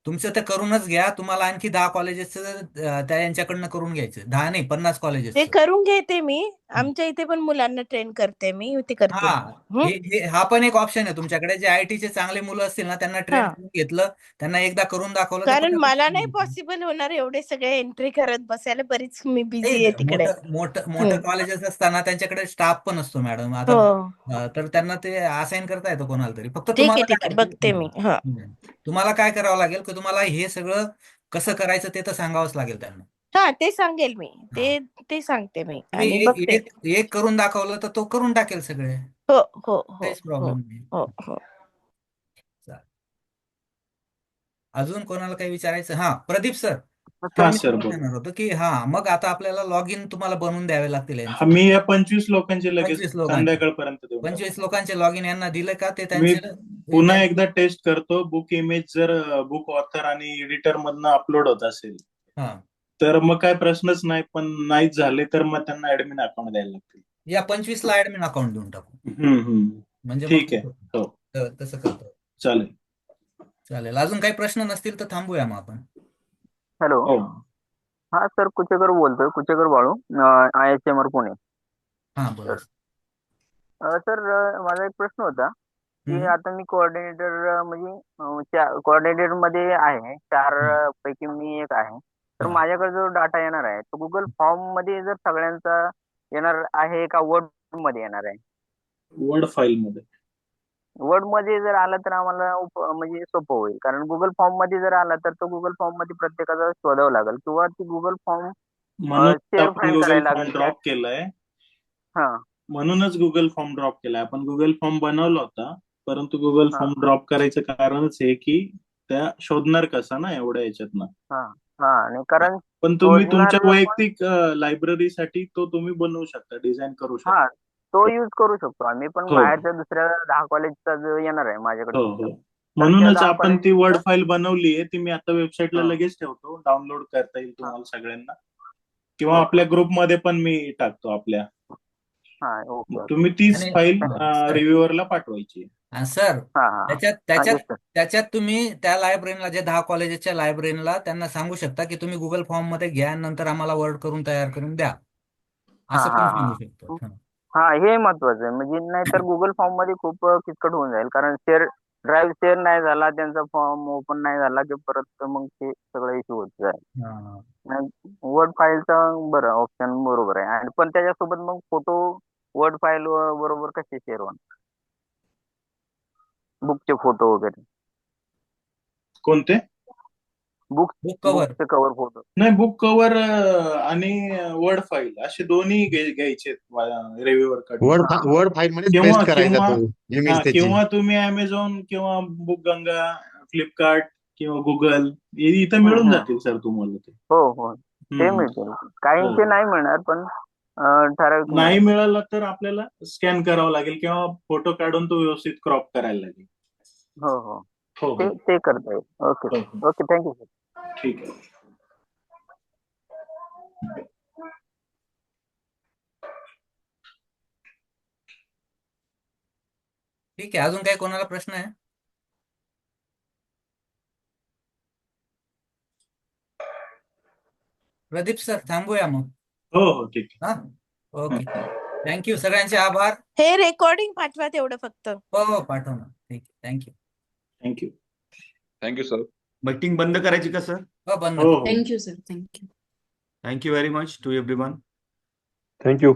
Speaker 3: तुमचं ते करूनच घ्या. तुम्हाला आणखी 10 कॉलेजेसचं त्या यांच्याकडनं करून घ्यायचं. 10 नाही 50
Speaker 6: ते
Speaker 3: कॉलेजेसचं.
Speaker 6: करून घेते मी. आमच्या इथे पण मुलांना ट्रेन करते मी ते करते.
Speaker 3: हा
Speaker 6: हं?
Speaker 3: हा पण एक ऑप्शन आहे तुमच्याकडे. जे IT चे चांगले मुलं असतील ना त्यांना ट्रेन
Speaker 6: हा
Speaker 3: करून घेतलं, त्यांना एकदा करून दाखवलं तर
Speaker 6: कारण
Speaker 3: पटापट
Speaker 6: मला
Speaker 3: करून
Speaker 6: नाही
Speaker 3: घेतील.
Speaker 6: पॉसिबल होणार एवढे सगळे एंट्री करत बसायला. बरीच मी बिझी
Speaker 3: नाही
Speaker 6: आहे तिकडे.
Speaker 3: मोठं कॉलेजेस असताना त्यांच्याकडे स्टाफ पण असतो मॅडम. आता
Speaker 6: हो
Speaker 3: तर त्यांना ते असाइन करता येतं कोणाला तरी. फक्त
Speaker 6: ठीक आहे
Speaker 3: तुम्हाला
Speaker 6: ठीक आहे
Speaker 3: काय
Speaker 6: बघते मी. हा
Speaker 3: तुम्हाला काय करावं लागेल की तुम्हाला हे सगळं कसं करायचं ते तर सांगावंच लागेल त्यांना.
Speaker 6: हा ते सांगेल मी.
Speaker 3: हा.
Speaker 6: ते सांगते मी
Speaker 3: तुम्ही
Speaker 6: आणि
Speaker 3: एक
Speaker 6: बघते.
Speaker 3: एक एक करून दाखवलं तर तो करून टाकेल सगळे.
Speaker 6: हो हो हो
Speaker 3: काहीच
Speaker 6: हो
Speaker 3: प्रॉब्लेम नाही.
Speaker 6: हो हो
Speaker 3: चालेल. अजून कोणाला काही विचारायचं? हा प्रदीप सर
Speaker 2: हा
Speaker 3: मी
Speaker 2: सर
Speaker 3: तुम्हाला
Speaker 2: बोल.
Speaker 3: म्हणणार होतो की मग आता आपल्याला लॉग इन तुम्हाला बनवून द्यावे लागतील यांचे.
Speaker 2: मी या 25 लोकांचे लगेच
Speaker 3: 25 लोकांचे
Speaker 2: संध्याकाळपर्यंत देऊन टाकतो.
Speaker 3: 25 लोकांचे लॉग इन यांना दिलं का ते
Speaker 2: मी
Speaker 3: त्यांचे
Speaker 2: पुन्हा एकदा टेस्ट करतो. बुक इमेज जर बुक ऑथर आणि एडिटर मधनं अपलोड होत असेल
Speaker 3: हा
Speaker 2: तर मग काय प्रश्नच नाही. पण नाहीच झाले तर मग त्यांना ऍडमिन अकाउंट द्यायला लागतील.
Speaker 3: या 25 ला ऍडमिन अकाउंट देऊन टाकू. म्हणजे
Speaker 2: ठीक
Speaker 3: मग
Speaker 2: आहे. हो
Speaker 3: तसं करतो.
Speaker 2: चालेल.
Speaker 3: चालेल. अजून काही प्रश्न नसतील तर थांबूया मग आपण.
Speaker 13: हॅलो.
Speaker 2: हो
Speaker 13: हा सर कुचेकर बोलतोय. कुचेकर बाळू IHMR पुणे.
Speaker 3: हा बोला.
Speaker 13: सर माझा एक प्रश्न होता की
Speaker 3: हम्म.
Speaker 13: आता मी कोऑर्डिनेटर म्हणजे कोऑर्डिनेटर मध्ये आहे. 4 पैकी मी एक आहे. तर
Speaker 3: हा.
Speaker 13: माझ्याकडे जो डाटा येणार आहे तो गुगल फॉर्म मध्ये जर सगळ्यांचा येणार आहे का वर्ड मध्ये येणार आहे?
Speaker 2: वर्ड फाईल मध्ये.
Speaker 13: वर्ड मध्ये जर आला तर आम्हाला म्हणजे सोपं होईल. कारण गुगल फॉर्म मध्ये जर आला तर तो गुगल फॉर्म मध्ये प्रत्येकाचा शोधावं लागेल किंवा ती गुगल फॉर्म
Speaker 2: म्हणून
Speaker 13: शेअर
Speaker 2: आपण
Speaker 13: फाईल
Speaker 2: गुगल
Speaker 13: करायला
Speaker 2: फॉर्म
Speaker 13: लागेल.
Speaker 2: ड्रॉप केलाय.
Speaker 13: हा
Speaker 2: म्हणूनच गुगल फॉर्म ड्रॉप केलाय. आपण गुगल फॉर्म बनवला होता परंतु गुगल
Speaker 13: हा
Speaker 2: फॉर्म ड्रॉप करायचं कारणच आहे की त्या शोधणार कसा ना एवढ्या याच्यातनं.
Speaker 13: हा हा आणि कारण
Speaker 2: पण तुम्ही
Speaker 13: शोधणार
Speaker 2: तुमच्या
Speaker 13: पण
Speaker 2: वैयक्तिक लायब्ररीसाठी तो तुम्ही बनवू शकता, डिझाईन करू शकता.
Speaker 13: हा तो यूज करू शकतो आम्ही. पण
Speaker 2: हो
Speaker 13: बाहेरच्या दुसऱ्या 10 कॉलेजचा जो येणार आहे माझ्याकडे
Speaker 2: हो
Speaker 13: सिस्टम
Speaker 2: हो
Speaker 13: तर त्या
Speaker 2: म्हणूनच
Speaker 13: 10
Speaker 2: आपण ती वर्ड
Speaker 13: कॉलेजचा
Speaker 2: फाईल बनवली आहे. ती मी आता वेबसाईटला
Speaker 13: हा
Speaker 2: लगेच ठेवतो. डाउनलोड करता येईल
Speaker 13: हा
Speaker 2: तुम्हाला सगळ्यांना किंवा
Speaker 13: ओके
Speaker 2: आपल्या
Speaker 13: ओके
Speaker 2: ग्रुपमध्ये पण मी टाकतो आपल्या.
Speaker 13: हा ओके ओके
Speaker 2: तुम्ही तीच
Speaker 3: आणि
Speaker 2: फाईल
Speaker 3: सर
Speaker 2: रिव्ह्युअरला पाठवायची.
Speaker 3: सर
Speaker 13: हा हा
Speaker 3: त्याच्यात
Speaker 13: हा
Speaker 3: त्याच्यात
Speaker 13: येस सर.
Speaker 3: त्याच्यात तुम्ही त्या लायब्ररीला जे 10 कॉलेजेसच्या लायब्ररीला त्यांना सांगू शकता की तुम्ही गुगल फॉर्म मध्ये घ्या नंतर आम्हाला वर्ड करून तयार करून द्या.
Speaker 13: हा
Speaker 3: असं
Speaker 13: हा
Speaker 3: पण
Speaker 13: हा
Speaker 3: सांगू शकतो.
Speaker 13: हा हे महत्वाचं आहे. म्हणजे नाहीतर गुगल फॉर्म मध्ये खूप किचकट होऊन जाईल. कारण ड्राईव्ह शेअर नाही झाला त्यांचा फॉर्म ओपन नाही झाला की परत मग ते सगळं इश्यू होत जाईल.
Speaker 3: हा.
Speaker 13: वर्ड फाईलचा बरं ऑप्शन बरोबर आहे. आणि पण त्याच्यासोबत मग फोटो वर्ड फाईल बरोबर कसे शेअर होणार? बुकचे फोटो वगैरे.
Speaker 2: कोणते?
Speaker 3: बुक कव्हर
Speaker 13: बुकचे कव्हर फोटो.
Speaker 2: नाही बुक कव्हर आणि वर्ड फाईल असे दोन्ही घ्यायचे रिव्ह्युअर कडनं.
Speaker 4: वर्ड वर्ड फाईल मध्ये
Speaker 2: किंवा
Speaker 4: पेस्ट करायचा
Speaker 2: किंवा
Speaker 4: तो इमेज त्याची.
Speaker 2: किंवा तुम्ही अमेझॉन किंवा बुक गंगा, फ्लिपकार्ट किंवा गुगल इथं मिळून जातील सर तुम्हाला ते.
Speaker 13: हो हो ते मिळतील. काहींचे नाही मिळणार पण ठराविक
Speaker 2: नाही
Speaker 13: मिळेल.
Speaker 2: मिळाला तर आपल्याला स्कॅन करावं लागेल किंवा फोटो काढून तो व्यवस्थित क्रॉप करायला लागेल.
Speaker 13: हो हो
Speaker 2: हो हो
Speaker 13: ते करता येईल. ओके
Speaker 2: हो हो
Speaker 13: ओके थँक्यू सर.
Speaker 2: ठीक आहे.
Speaker 3: ठीक आहे. अजून काही कोणाला प्रश्न आहे? प्रदीप सर थांबूया मग.
Speaker 2: हो हो ठीक
Speaker 3: हा ओके. थँक्यू. सगळ्यांचे आभार.
Speaker 6: हे रेकॉर्डिंग पाठवा तेवढं फक्त.
Speaker 3: हो पाठव ना. ठीक आहे. Thank you.
Speaker 2: Thank you.
Speaker 10: Thank you sir.
Speaker 1: Meeting बंद करायची का सर?
Speaker 3: बंद.
Speaker 2: हो हो
Speaker 12: thank you sir. Thank you.
Speaker 1: Thank you very much to everyone.
Speaker 5: Thank you.